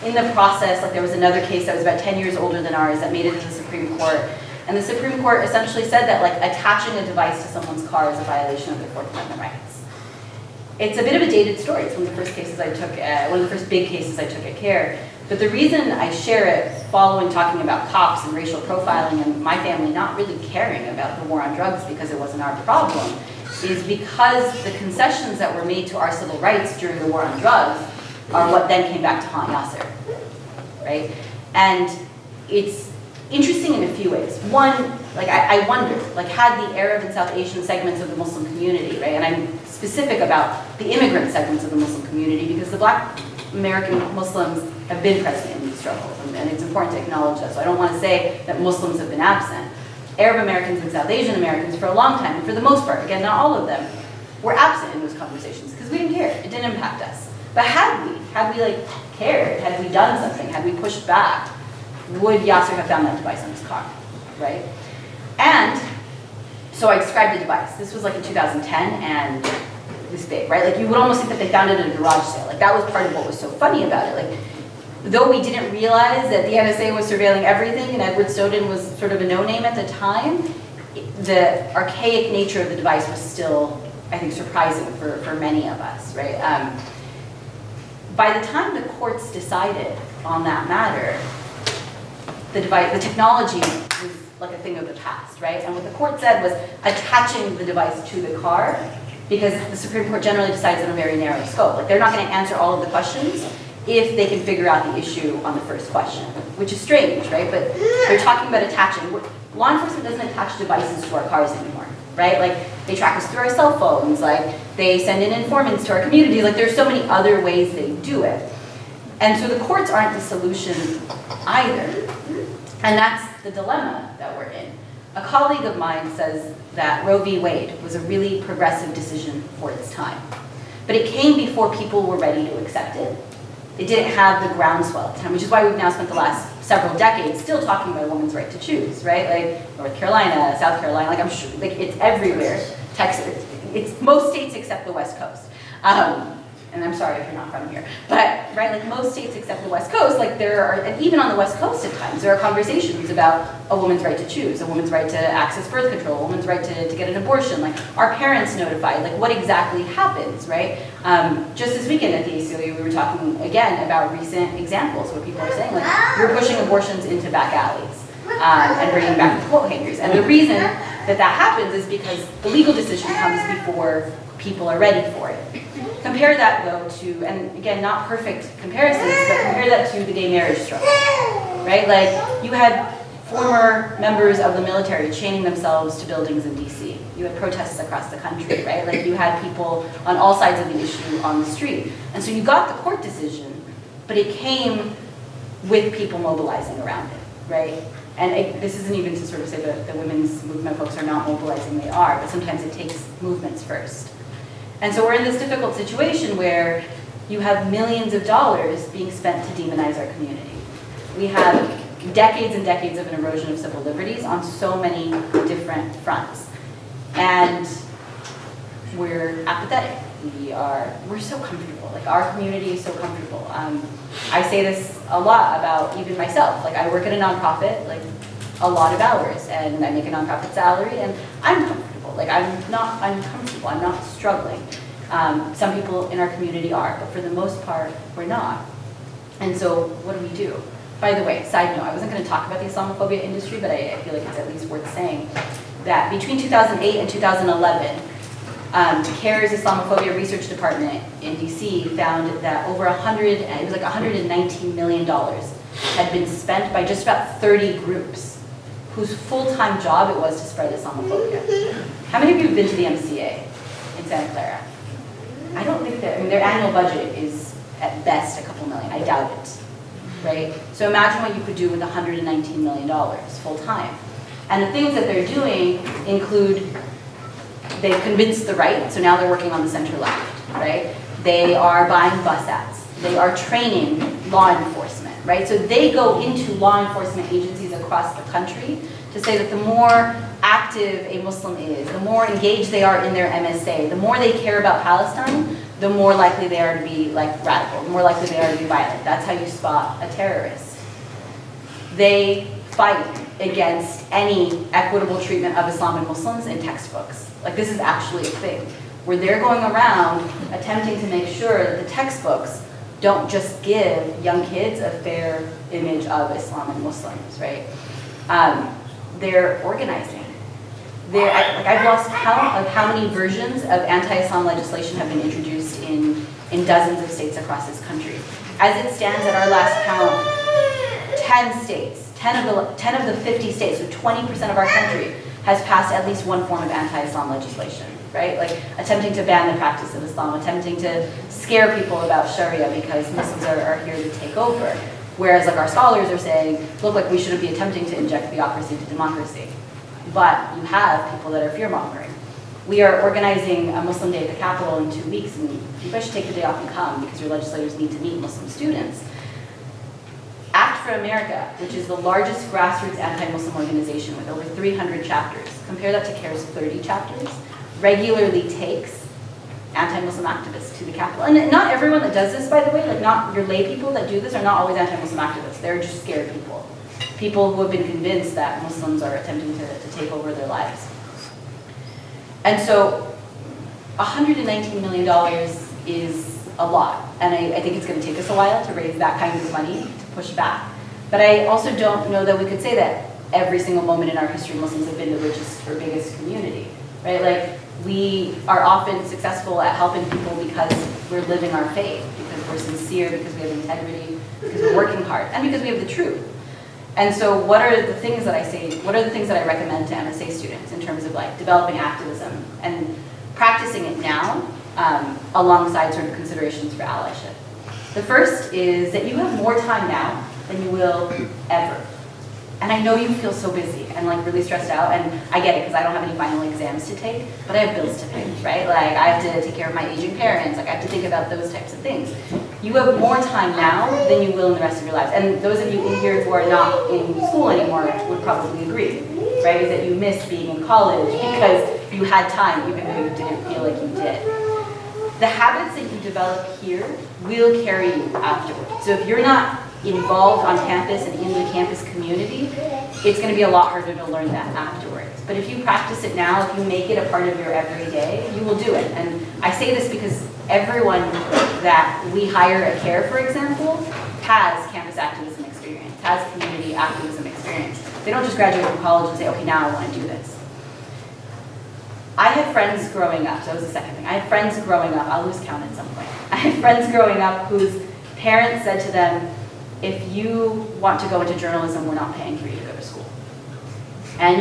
Speaker 2: in the process, like, there was another case that was about 10 years older than ours that made it to the Supreme Court. And the Supreme Court essentially said that like attaching a device to someone's car is a violation of their Fourth Amendment rights. It's a bit of a dated story. It's one of the first cases I took, one of the first big cases I took at CARE. But the reason I share it following talking about cops and racial profiling and my family not really caring about the war on drugs because it wasn't our problem is because the concessions that were made to our civil rights during the war on drugs are what then came back to haunt Yasser, right? And it's interesting in a few ways. One, like I wonder, like had the Arab and South Asian segments of the Muslim community, right? And I'm specific about the immigrant segments of the Muslim community because the Black American Muslims have been present in these struggles, and it's important to acknowledge that. So I don't want to say that Muslims have been absent. Arab Americans and South Asian Americans for a long time, and for the most part, again, not all of them, were absent in those conversations because we didn't care. It didn't impact us. But had we like cared, had we done something, had we pushed back, would Yasser have found that device on his car, right? And so I described the device. This was like in 2010 and this big, right? Like you would almost think that they found it at a garage sale. Like that was part of what was so funny about it. Like though we didn't realize that the NSA was surveilling everything and Edward Snowden was sort of a no-name at the time, the archaic nature of the device was still, I think, surprising for many of us, right? By the time the courts decided on that matter, the device, the technology was like a thing of the past, right? And what the court said was attaching the device to the car, because the Supreme Court generally decides in a very narrow scope. Like they're not going to answer all of the questions if they can figure out the issue on the first question, which is strange, right? But they're talking about attaching. Law enforcement doesn't attach devices to our cars anymore, right? Like they track us through our cell phones, like they send in informants to our communities. Like there's so many other ways they do it. And so the courts aren't the solution either. And that's the dilemma that we're in. A colleague of mine says that Roe v. Wade was a really progressive decision for its time. But it came before people were ready to accept it. It didn't have the groundswell at the time, which is why we've now spent the last several decades still talking about a woman's right to choose, right? Like North Carolina, South Carolina, like I'm sure, like it's everywhere. Texas, it's most states except the West Coast. and I'm sorry if you're not from here, but right, like most states except the West Coast, like there are, and even on the West Coast at times, there are conversations about a woman's right to choose, a woman's right to access birth control, a woman's right to get an abortion, like are parents notified, like what exactly happens, right? Just this weekend at the ACLU, we were talking again about recent examples where people are saying like, we're pushing abortions into back alleys and bringing back the coat hangers. And the reason that happens is because the legal decision comes before people are ready for it. Compare that though to, and again, not perfect comparisons, but compare that to the gay marriage struggle, right? Like you had former members of the military chaining themselves to buildings in DC. You had protests across the country, right? Like you had people on all sides of the issue on the street. And so you got the court decision, but it came with people mobilizing around it, right? And this isn't even to sort of say that the women's movement folks are not mobilizing, they are, but sometimes it takes movements first. And so we're in this difficult situation where you have millions of dollars being spent to demonize our community. We have decades and decades of an erosion of civil liberties on so many different fronts. And we're apathetic. We're so comfortable. Like our community is so comfortable. I say this a lot about even myself. Like I work at a nonprofit, like a lot of hours, and I make a nonprofit salary, and I'm comfortable. Like I'm comfortable. I'm not struggling. Some people in our community are, but for the most part, we're not. And so, what do? By the way, side note, I wasn't going to talk about the Islamophobia industry, but I feel like it's at least worth saying that between 2008 and 2011, CARE's Islamophobia Research Department in DC found that over $119 million had been spent by just about 30 groups whose full-time job it was to spread Islamophobia. How many of you have been to the MCA in Santa Clara? I don't think their annual budget is at best a couple million. I doubt it, right? So imagine what you could do with $119 million full-time. And the things that they're doing include, they've convinced the right, so now they're working on the center-left, right? They are buying bus ads. They are training law enforcement, right? So they go into law enforcement agencies across the country to say that the more active a Muslim is, the more engaged they are in their MSA, the more they care about Palestine, the more likely they are to be like radical, the more likely they are to be violent. That's how you spot a terrorist. They fight against any equitable treatment of Islamic Muslims in textbooks. Like this is actually a thing, where they're going around attempting to make sure that the textbooks don't just give young kids a fair image of Islam and Muslims, right? They're organizing. I've lost count of how many versions of anti-Islam legislation have been introduced in dozens of states across this country. As it stands at our last count, 10 states, 10 of the 50 states, so 20% of our country has passed at least one form of anti-Islam legislation, right? Like attempting to ban the practice of Islam, attempting to scare people about Sharia because Muslims are here to take over. Whereas like our scholars are saying, look, like we shouldn't be attempting to inject theocracy to democracy. But you have people that are fear-mongering. We are organizing a Muslim Day at the Capitol in 2 weeks, and you guys should take the day off and come because your legislators need to meet Muslim students. Act for America, which is the largest grassroots anti-Muslim organization with over 300 chapters, compare that to CARE's 30 chapters, regularly takes anti-Muslim activists to the Capitol. And not everyone that does this, by the way, like not your lay people that do this are not always anti-Muslim activists. They're just scared people. People who have been convinced that Muslims are attempting to take over their lives. And so $119 million is a lot. And I think it's going to take us a while to raise that kind of money to push back. But I also don't know that we could say that every single moment in our history Muslims have been the richest or biggest community, right? Like we are often successful at helping people because we're living our faith, because we're sincere, because we have integrity, because we're working hard, and because we have the truth. And so what are the things that I recommend to MSA students in terms of like developing activism and practicing it now alongside sort of considerations for allyship? The first is that you have more time now than you will ever. And I know you feel so busy and like really stressed out, and I get it because I don't have any final exams to take, but I have bills to pay, right? Like I have to take care of my aging parents, like I have to think about those types of things. You have more time now than you will in the rest of your lives. And those of you in here who are not in school anymore would probably agree, right? Is that you miss being in college because you had time even though you didn't feel like you did. the habits that you develop here will carry you afterwards. So if you're not involved on campus and in the campus community, it's going to be a lot harder to learn that afterwards. But if you practice it now, if you make it a part of your everyday, you will do it. And I say this because everyone that we hire at CARE, for example, has campus activism experience, has community activism experience. They don't just graduate from college and say, okay, now I want to do this. I had friends growing up, so that was the second thing. I had friends growing up, I'll lose count at some point. I had friends growing up whose parents said to them, if you want to go into journalism, we're not paying for you to go to school. And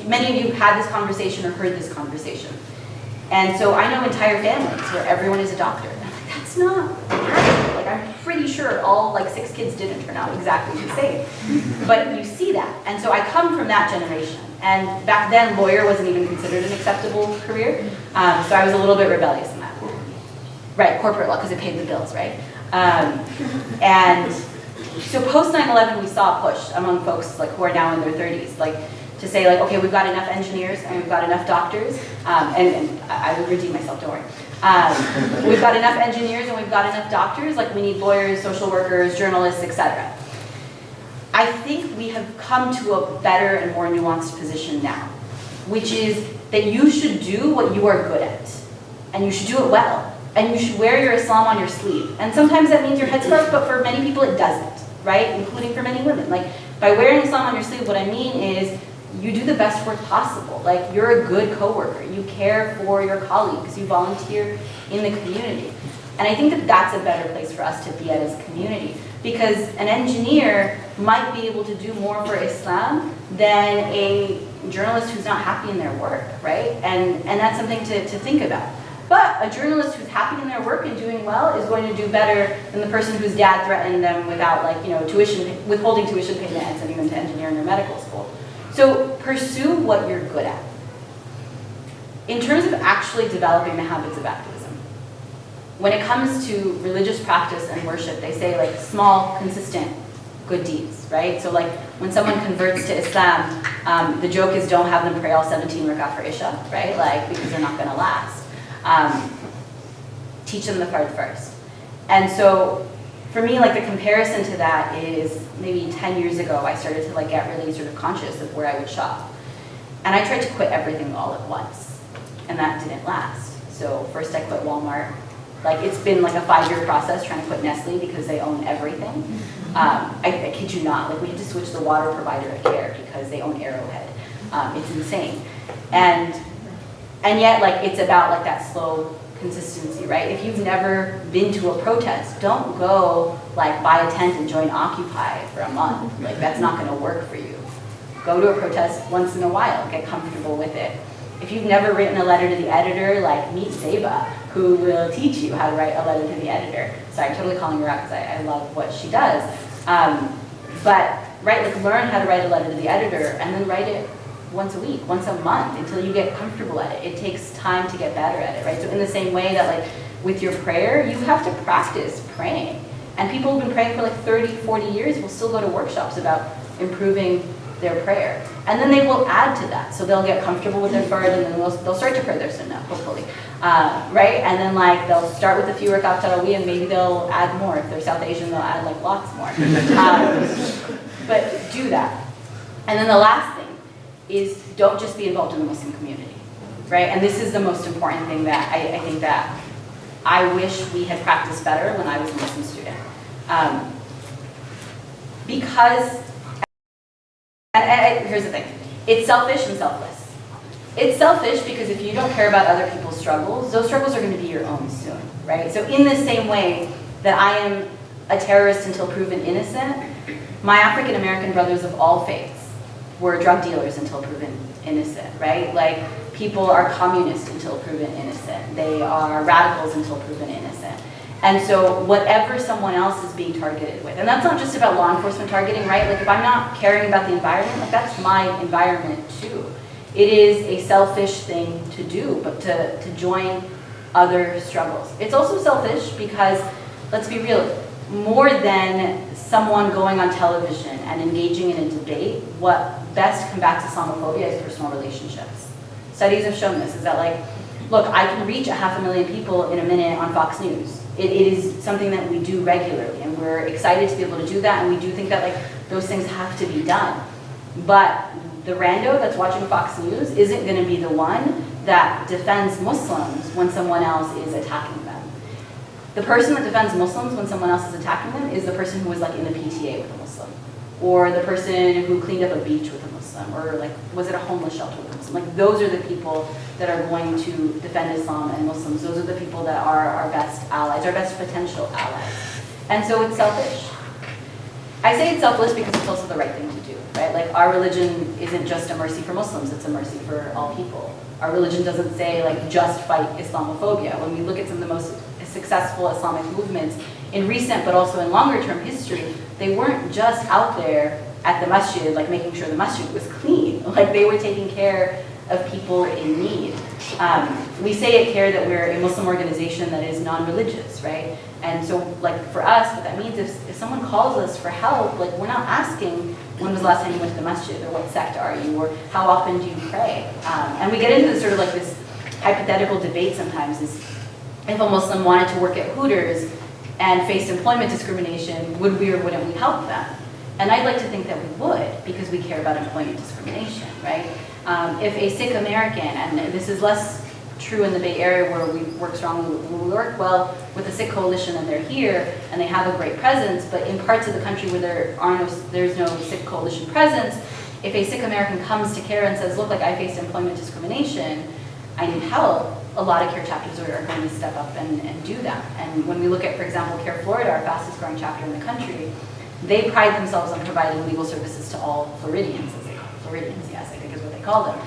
Speaker 2: many of you had this conversation or heard this conversation. And so I know entire families where everyone is a doctor. And I'm like, that's not happening. Like, I'm pretty sure all 6 kids didn't turn out exactly the same. But you see that. And so I come from that generation. And back then, lawyer wasn't even considered an acceptable career. So I was a little bit rebellious in that. Right, corporate law, because it paid the bills, right? And so post 9/11, we saw a push among folks who are now in their 30s, to say okay, we've got enough engineers and we've got enough doctors, and I will redeem myself, don't worry. We've got enough engineers and we've got enough doctors, we need lawyers, social workers, journalists, etc. I think we have come to a better and more nuanced position now, which is that you should do what you are good at, and you should do it well, and you should wear your Islam on your sleeve. And sometimes that means your headscarf, but for many people it doesn't, right? Including for many women. By wearing Islam on your sleeve, what I mean is you do the best work possible. You're a good coworker, you care for your colleagues, you volunteer in the community. And I think that that's a better place for us to be at as a community, because an engineer might be able to do more for Islam than a journalist who's not happy in their work, right? And that's something to think about. But a journalist who's happy in their work and doing well is going to do better than the person whose dad threatened them without withholding tuition payment and sending them to engineering or medical school. So pursue what you're good at. In terms of actually developing the habits of activism, when it comes to religious practice and worship, they say small, consistent, good deeds, right? So when someone converts to Islam, the joke is don't have them pray all 17 rak'ah for Isha, right? Because they're not going to last. Teach them the fard first. And so for me, the comparison to that is maybe 10 years ago, I started to get really sort of conscious of where I would shop. And I tried to quit everything all at once, and that didn't last. So first I quit Walmart. It's been a 5-year process trying to quit Nestle because they own everything. I kid you not, we had to switch the water provider at CARE because they own Arrowhead. It's insane. And yet, it's about that slow consistency, right? If you've never been to a protest, don't go buy a tent and join Occupy for a month. That's not going to work for you. Go to a protest once in a while, get comfortable with it. If you've never written a letter to the editor, meet Zeba, who will teach you how to write a letter to the editor. Sorry, I'm totally calling her out because I love what she does. But learn how to write a letter to the editor and then write it once a week, once a month, until you get comfortable at it. It takes time to get better at it, right? So in the same way that with your prayer, you have to practice praying. And people who've been praying for 30, 40 years will still go to workshops about improving their prayer. And then they will add to that. So they'll get comfortable with their fard, and then they'll start to pray their sunnah, hopefully. Right? And then they'll start with a few rakat tarawih, and maybe they'll add more. If they're South Asian, they'll add lots more. But do that. And then the last thing is don't just be involved in the Muslim community, right? And this is the most important thing that I think that I wish we had practiced better when I was a Muslim student. Because, here's the thing, it's selfish and selfless. It's selfish because if you don't care about other people's struggles, those struggles are going to be your own soon, right? So in the same way that I am a terrorist until proven innocent, my African American brothers of all faiths were drug dealers until proven innocent, right? People are communist until proven innocent. They are radicals until proven innocent. And so whatever someone else is being targeted with, and that's not just about law enforcement targeting, right? If I'm not caring about the environment, that's my environment too. It is a selfish thing to do, but to join other struggles. It's also selfish because, let's be real, more than someone going on television and engaging in a debate, what best combats Islamophobia is personal relationships. Studies have shown this, is that look, I can reach 500,000 people in a minute on Fox News. It is something that we do regularly, and we're excited to be able to do that, and we do think that like those things have to be done. But the rando that's watching Fox News isn't going to be the one that defends Muslims when someone else is attacking them. The person that defends Muslims when someone else is attacking them is the person who was like in the PTA with a Muslim, or the person who cleaned up a beach with a Muslim, or like was at a homeless shelter with a Muslim. Like those are the people that are going to defend Islam and Muslims. Those are the people that are our best allies, our best potential allies. And so it's selfish. I say it's selfless because it's also the right thing to do, right? Like our religion isn't just a mercy for Muslims, it's a mercy for all people. Our religion doesn't say like just fight Islamophobia. When we look at some of the most successful Islamic movements in recent but also in longer term history, they weren't just out there at the masjid, like making sure the masjid was clean. Like they were taking care of people in need. We say at CARE that we're a Muslim organization that is non-religious, right? And so like for us, what that means is if someone calls us for help, like we're not asking when was the last time you went to the masjid, or what sect are you, or how often do you pray? And we get into this sort of like this hypothetical debate sometimes is if a Muslim wanted to work at Hooters and faced employment discrimination, would we or wouldn't we help them? And I'd like to think that we would, because we care about employment discrimination, right? If a Sikh American, and this is less true in the Bay Area where we work strongly, we work well with the Sikh Coalition and they're here and they have a great presence, but in parts of the country where there's no Sikh Coalition presence, if a Sikh American comes to CARE and says, look, like I faced employment discrimination, I need help, a lot of CARE chapters are going to step up and do that. And when we look at, for example, CARE Florida, our fastest growing chapter in the country, they pride themselves on providing legal services to all Floridians, as they call them. Floridians, yes, I think is what they call them.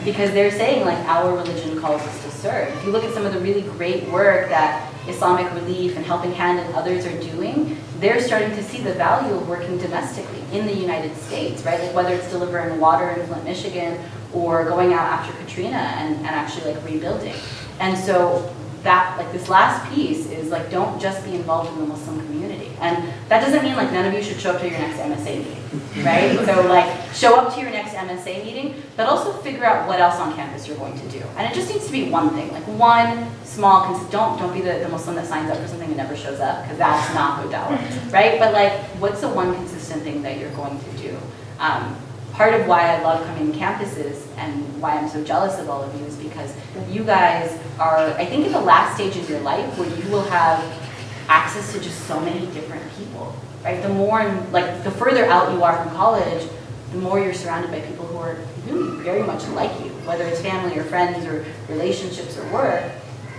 Speaker 2: Because they're saying, like, our religion calls us to serve. If you look at some of the really great work that Islamic Relief and Helping Hand and others are doing, they're starting to see the value of working domestically in the United States, right? Like whether it's delivering water in Flint, Michigan, or going out after Katrina and actually like rebuilding. And so that, like this last piece is like, don't just be involved in the Muslim community. And that doesn't mean like none of you should show up to your next MSA meeting, right? So like show up to your next MSA meeting, but also figure out what else on campus you're going to do. And it just needs to be one thing, like one small, don't be the Muslim that signs up for something and never shows up, because that's not good dawah, right? But like, what's the one consistent thing that you're going to do? Part of why I love coming to campuses and why I'm so jealous of all of you is because you guys are, I think, in the last stage of your life where you will have access to just so many different people, right? The more, like, the further out you are from college, the more you're surrounded by people who are really very much like you, whether it's family or friends or relationships or work.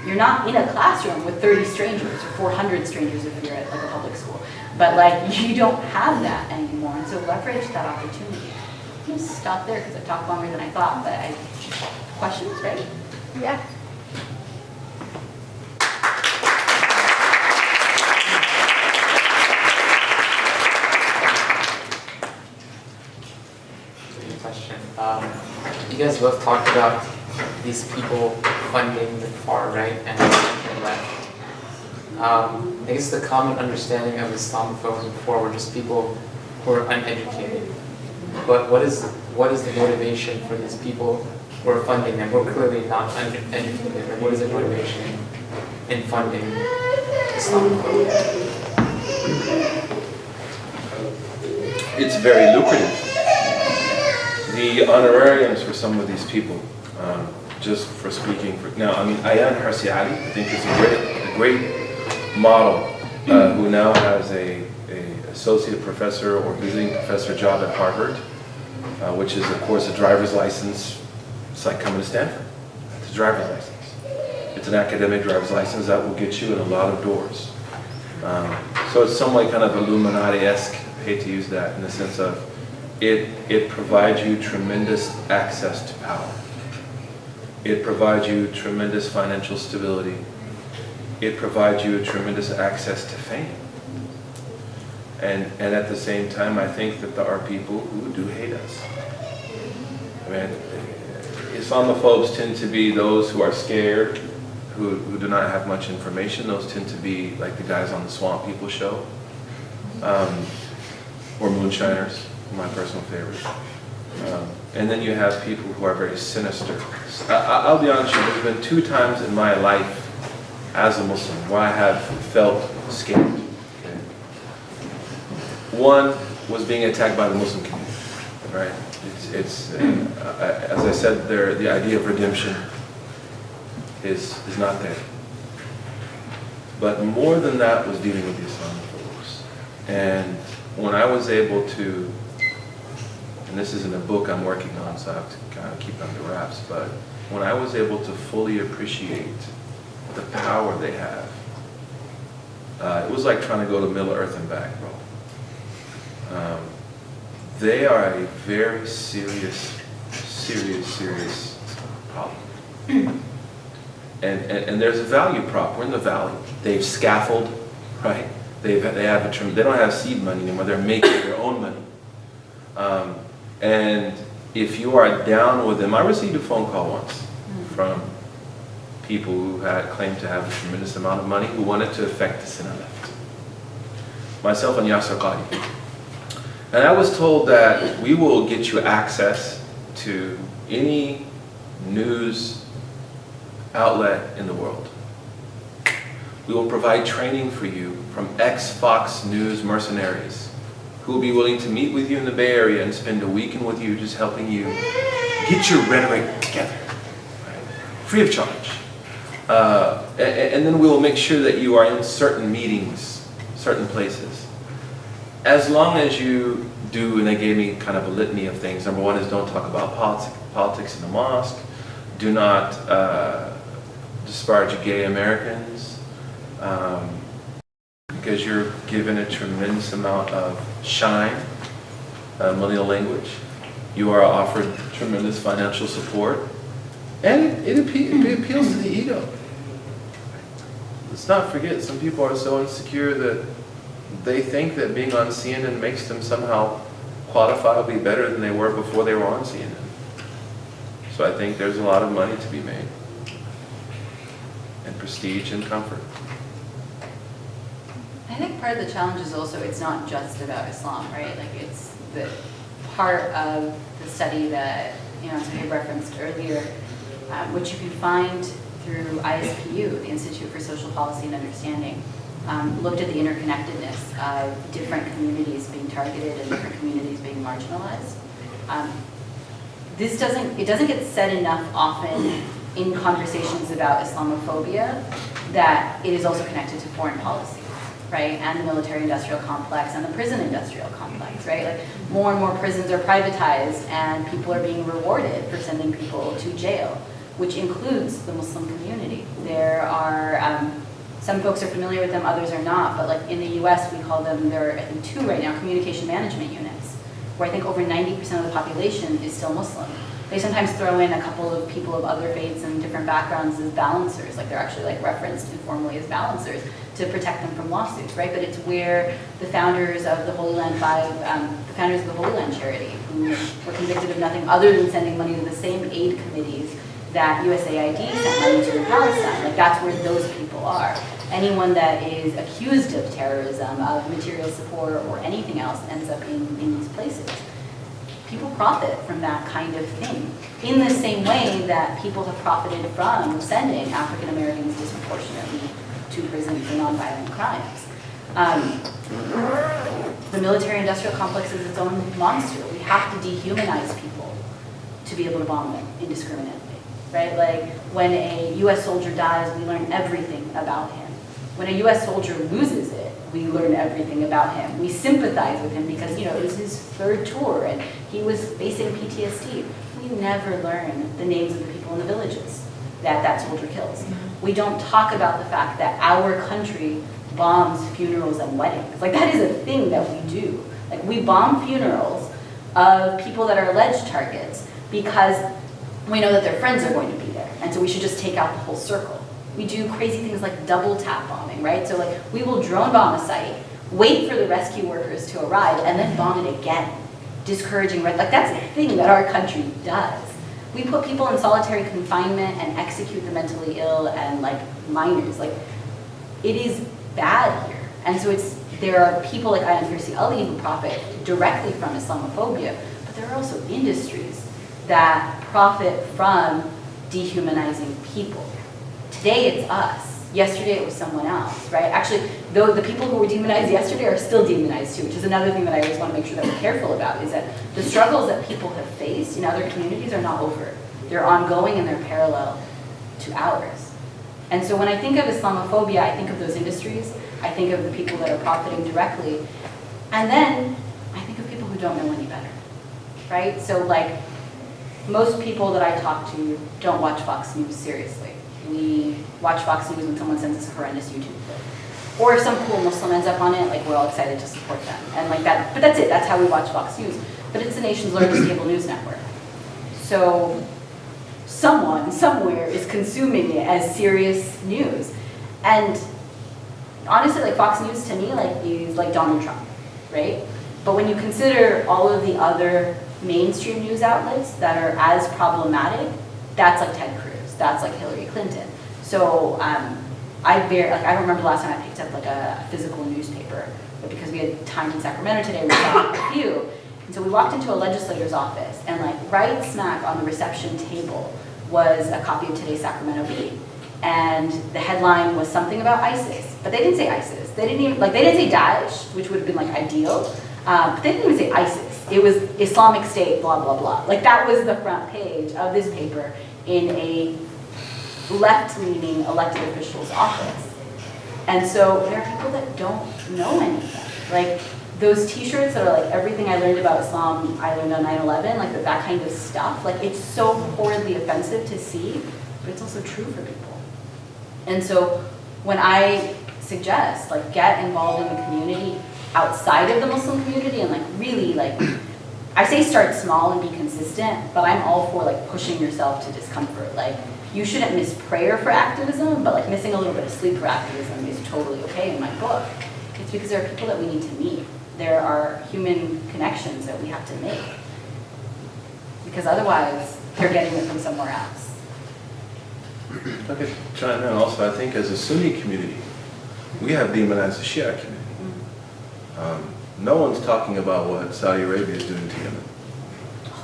Speaker 2: You're not in a classroom with 30 strangers or 400 strangers if you're at like a public school, but like you don't have that anymore, and so leverage that opportunity. I'm gonna stop there because I talked longer than I thought, but questions, right?
Speaker 3: Yeah.
Speaker 4: Good question. You guys both talked about these people funding the far right and the center left. I guess the common understanding of Islamophobes before were just people who are uneducated. But what is the motivation for these people who are funding them? We're clearly not uneducated. Like, what is the motivation in funding Islamophobia?
Speaker 1: It's very lucrative. The honorariums for some of these people, just for speaking for, now, I mean, Ayaan Hirsi Ali, I think is a great model, who now has a associate professor or visiting professor job at Harvard, which is, of course, a driver's license. It's like coming to Stanford. It's a driver's license. It's an academic driver's license that will get you in a lot of doors. So it's somewhat kind of Illuminati-esque, I hate to use that, in the sense of it provides you tremendous access to power. It provides you tremendous financial stability. It provides you a tremendous access to fame. And at the same time, I think that there are people who do hate us. I mean, Islamophobes tend to be those who are scared, who do not have much information. Those tend to be like the guys on the Swamp People show, or Moonshiners, my personal favorite. And then you have people who are very sinister. I'll be honest with you, there's been 2 times in my life as a Muslim where I have felt scared. Okay? One was being attacked by the Muslim community, right? As I said, the idea of redemption is not there. But more than that was dealing with the Islamophobes. And when I was able to, and this isn't a book I'm working on, so I have to kind of keep it under wraps, but when I was able to fully appreciate the power they have, it was like trying to go to Middle Earth and back, bro. They are a very serious problem. And there's a value prop. We're in the valley. They've scaffolded, right? They don't have seed money anymore. They're making their own money. And if you are down with them, I received a phone call once from people who had claimed to have a tremendous amount of money who wanted to affect the center left. Myself and Yasser Qadi. And I was told that we will get you access to any news outlet in the world. We will provide training for you from ex-Fox News mercenaries who will be willing to meet with you in the Bay Area and spend a weekend with you just helping you get your rhetoric together, right? Free of charge. And then we will make sure that you are in certain meetings, certain places. As long as you do, and they gave me kind of a litany of things. Number one is don't talk about politics in the mosque. Do not disparage gay Americans. Because you're given a tremendous amount of shine, millennial language. You are offered tremendous financial support. And it appeals to the ego. Let's not forget, some people are so insecure that they think that being on CNN makes them somehow qualifiably better than they were before they were on CNN. So I think there's a lot of money to be made. And prestige and comfort.
Speaker 2: I think part of the challenge is also it's not just about Islam, right? Like it's the part of the study that, as we referenced earlier, which you can find through ISPU, the Institute for Social Policy and Understanding, looked at the interconnectedness of different communities being targeted and different communities being marginalized. It doesn't get said enough often in conversations about Islamophobia that it is also connected to foreign policy, right? And the military-industrial complex and the prison-industrial complex, right? Like more and more prisons are privatized and people are being rewarded for sending people to jail, which includes the Muslim community. There are, some folks are familiar with them, others are not, but like in the US, we call them, there are I think 2 right now, communication management units, where I think over 90% of the population is still Muslim. They sometimes throw in a couple of people of other faiths and different backgrounds as balancers, like they're actually like referenced informally as balancers to protect them from lawsuits, right? But it's where the founders of the Holy Land the founders of the Holy Land Charity, who were convicted of nothing other than sending money to the same aid committees that USAID sent money to in Palestine. Like that's where those people are. Anyone that is accused of terrorism, of material support, or anything else ends up in these places. People profit from that kind of thing in the same way that people have profited from sending African Americans disproportionately to prison for nonviolent crimes. The military-industrial complex is its own monster. We have to dehumanize people to be able to bomb them indiscriminately, right? Like when a US soldier dies, we learn everything about him. When a US soldier loses it, we learn everything about him. We sympathize with him because, it was his 3rd tour and he was facing PTSD. We never learn the names of the people in the villages that soldier kills. We don't talk about the fact that our country bombs funerals and weddings. Like that is a thing that we do. Like we bomb funerals of people that are alleged targets because we know that their friends are going to be there. And so we should just take out the whole circle. We do crazy things like double tap bombing, right? So like we will drone bomb a site, wait for the rescue workers to arrive, and then bomb it again, discouraging, like that's a thing that our country does. We put people in solitary confinement and execute the mentally ill and like minors. Like it is bad here. And so there are people like Ayaan Hirsi Ali who profit directly from Islamophobia, but there are also industries that profit from dehumanizing people. Today it's us. Yesterday it was someone else, right? Actually, though the people who were demonized yesterday are still demonized too, which is another thing that I always want to make sure that we're careful about, is that the struggles that people have faced in other communities are not over. They're ongoing and they're parallel to ours. And so when I think of Islamophobia, I think of those industries, I think of the people that are profiting directly, and then I think of people who don't know any better, right? So like, most people that I talk to don't watch Fox News seriously. We watch Fox News when someone sends us a horrendous YouTube clip. Or if some cool Muslim ends up on it, like we're all excited to support them. And like that, but that's it, that's how we watch Fox News. But it's the nation's largest cable news network. So someone, somewhere is consuming it as serious news. And honestly, like Fox News to me, like is like Donald Trump, right? But when you consider all of the other mainstream news outlets that are as problematic, that's like Ted Cruz. That's like Hillary Clinton. So I don't remember the last time I picked up like a physical newspaper, but because we had time in Sacramento today, we saw a few. And so we walked into a legislator's office, and like right smack on the reception table was a copy of today's Sacramento Bee. And the headline was something about ISIS, but they didn't say ISIS. They didn't even, like they didn't say Daesh, which would have been like ideal, but they didn't even say ISIS. It was Islamic State, blah, blah, blah. Like that was the front page of this paper in a left-leaning elected official's office. And so there are people that don't know anything. Like those t-shirts that are like everything I learned about Islam, I learned on 9/11, like that kind of stuff. Like it's so horridly offensive to see, but it's also true for people. And so when I suggest like get involved in the community outside of the Muslim community and like really like, I say start small and be consistent, but I'm all for like pushing yourself to discomfort. Like you shouldn't miss prayer for activism, but like missing a little bit of sleep for activism is totally okay in my book. It's because there are people that we need to meet. There are human connections that we have to make. Because otherwise, they're getting it from somewhere else.
Speaker 1: If I could chime in also, I think as a Sunni community, we have demonized the Shia community. No one's talking about what Saudi Arabia is doing to Yemen.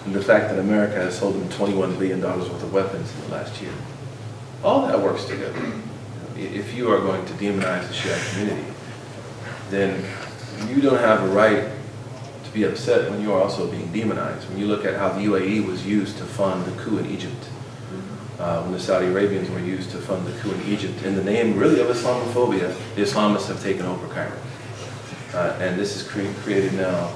Speaker 1: And the fact that America has sold them $21 billion worth of weapons in the last year. All that works together. If you are going to demonize the Shia community, then you don't have a right to be upset when you are also being demonized. When you look at how the UAE was used to fund the coup in Egypt, when the Saudi Arabians were used to fund the coup in Egypt, in the name really of Islamophobia, the Islamists have taken over Cairo. And this has created now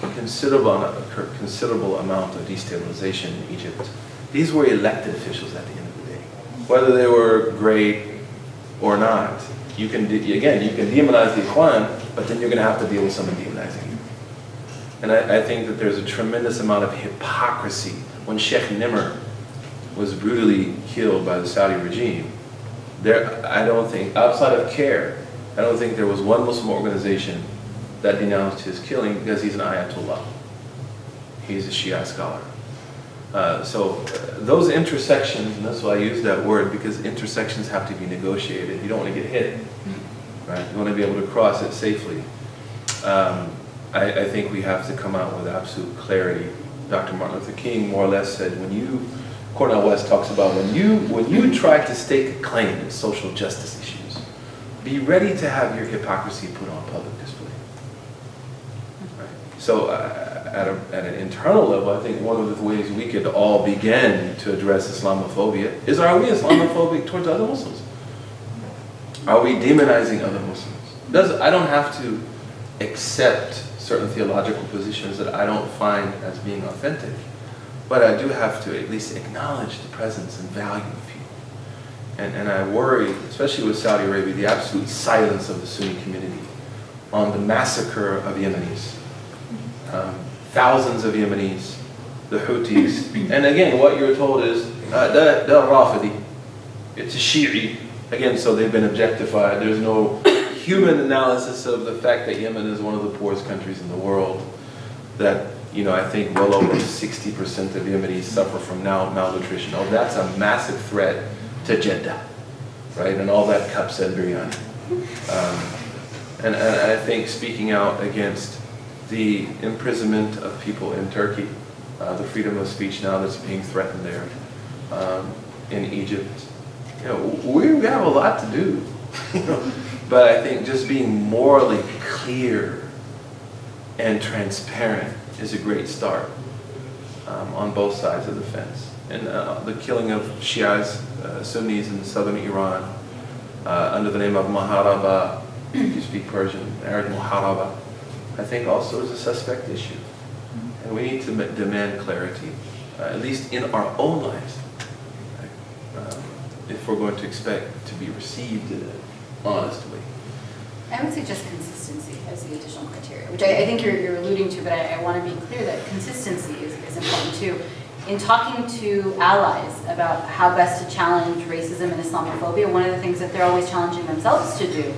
Speaker 1: a considerable amount of destabilization in Egypt. These were elected officials at the end of the day. Whether they were great or not, you can demonize the Ikhwan, but then you're going to have to deal with someone demonizing you. And I think that there's a tremendous amount of hypocrisy. When Sheikh Nimr was brutally killed by the Saudi regime, I don't think, outside of CARE, I don't think there was one Muslim organization that denounced his killing because he's an Ayatollah. He's a Shia scholar. So those intersections, and that's why I use that word, because intersections have to be negotiated. You don't want to get hit, right? You want to be able to cross it safely. I think we have to come out with absolute clarity. Dr. Martin Luther King more or less said, Cornel West talks about when you try to stake a claim in social justice issues, be ready to have your hypocrisy put on public display. Right? So at an internal level, I think one of the ways we could all begin to address Islamophobia is, are we Islamophobic towards other Muslims? Are we demonizing other Muslims? I don't have to accept certain theological positions that I don't find as being authentic, but I do have to at least acknowledge the presence and value of people. And I worry, especially with Saudi Arabia, the absolute silence of the Sunni community on the massacre of Yemenis. Thousands of Yemenis, the Houthis. And again, what you're told is, they're Rafidi. It's a Shi'i. Again, so they've been objectified. There's no human analysis of the fact that Yemen is one of the poorest countries in the world. That, I think well over 60% of Yemenis suffer from malnutrition. Oh, that's a massive threat to Jeddah, right? And all that cups and biryani. And I think speaking out against the imprisonment of people in Turkey, the freedom of speech now that's being threatened there, in Egypt. You know, we have a lot to do, you know, but I think just being morally clear and transparent is a great start on both sides of the fence. And the killing of Shias, Sunnis in southern Iran, under the name of Maharaba, if you speak Persian, Arabic Muharaba, I think also is a suspect issue. And we need to demand clarity, at least in our own lives, if we're going to expect to be received in an honest way.
Speaker 2: I would say just consistency as the additional criteria, which I think you're alluding to, but I want to be clear that consistency is important too. In talking to allies about how best to challenge racism and Islamophobia, one of the things that they're always challenging themselves to do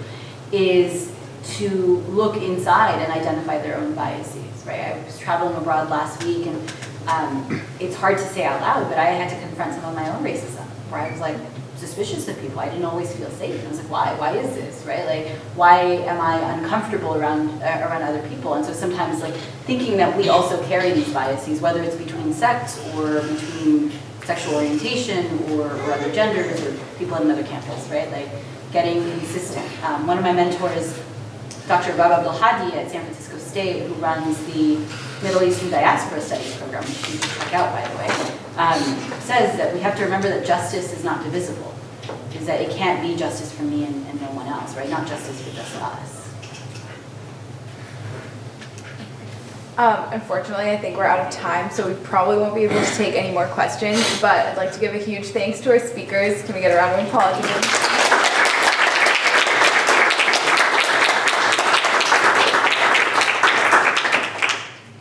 Speaker 2: is to look inside and identify their own biases, right? I was traveling abroad last week, and it's hard to say out loud, but I had to confront some of my own racism, where I was like suspicious of people. I didn't always feel safe, and I was like, why? Why is this, right? Like, why am I uncomfortable around other people? And so sometimes, like, thinking that we also carry these biases, whether it's between sex or between sexual orientation or other genders or people on another campus, right? Like, getting consistent. One of my mentors, Dr. Baba Abdul Hadi at San Francisco State, who runs the Middle Eastern Diaspora Studies program, which you should check out, by the way, says that we have to remember that justice is not divisible, is that it can't be justice for me and no one else, right? Not justice for just us.
Speaker 3: Unfortunately, I think we're out of time, so we probably won't be able to take any more questions, but I'd like to give a huge thanks to our speakers. Can we get a round of applause, please?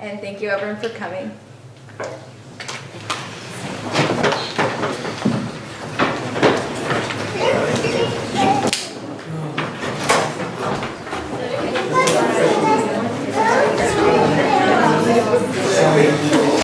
Speaker 3: And thank you everyone for coming.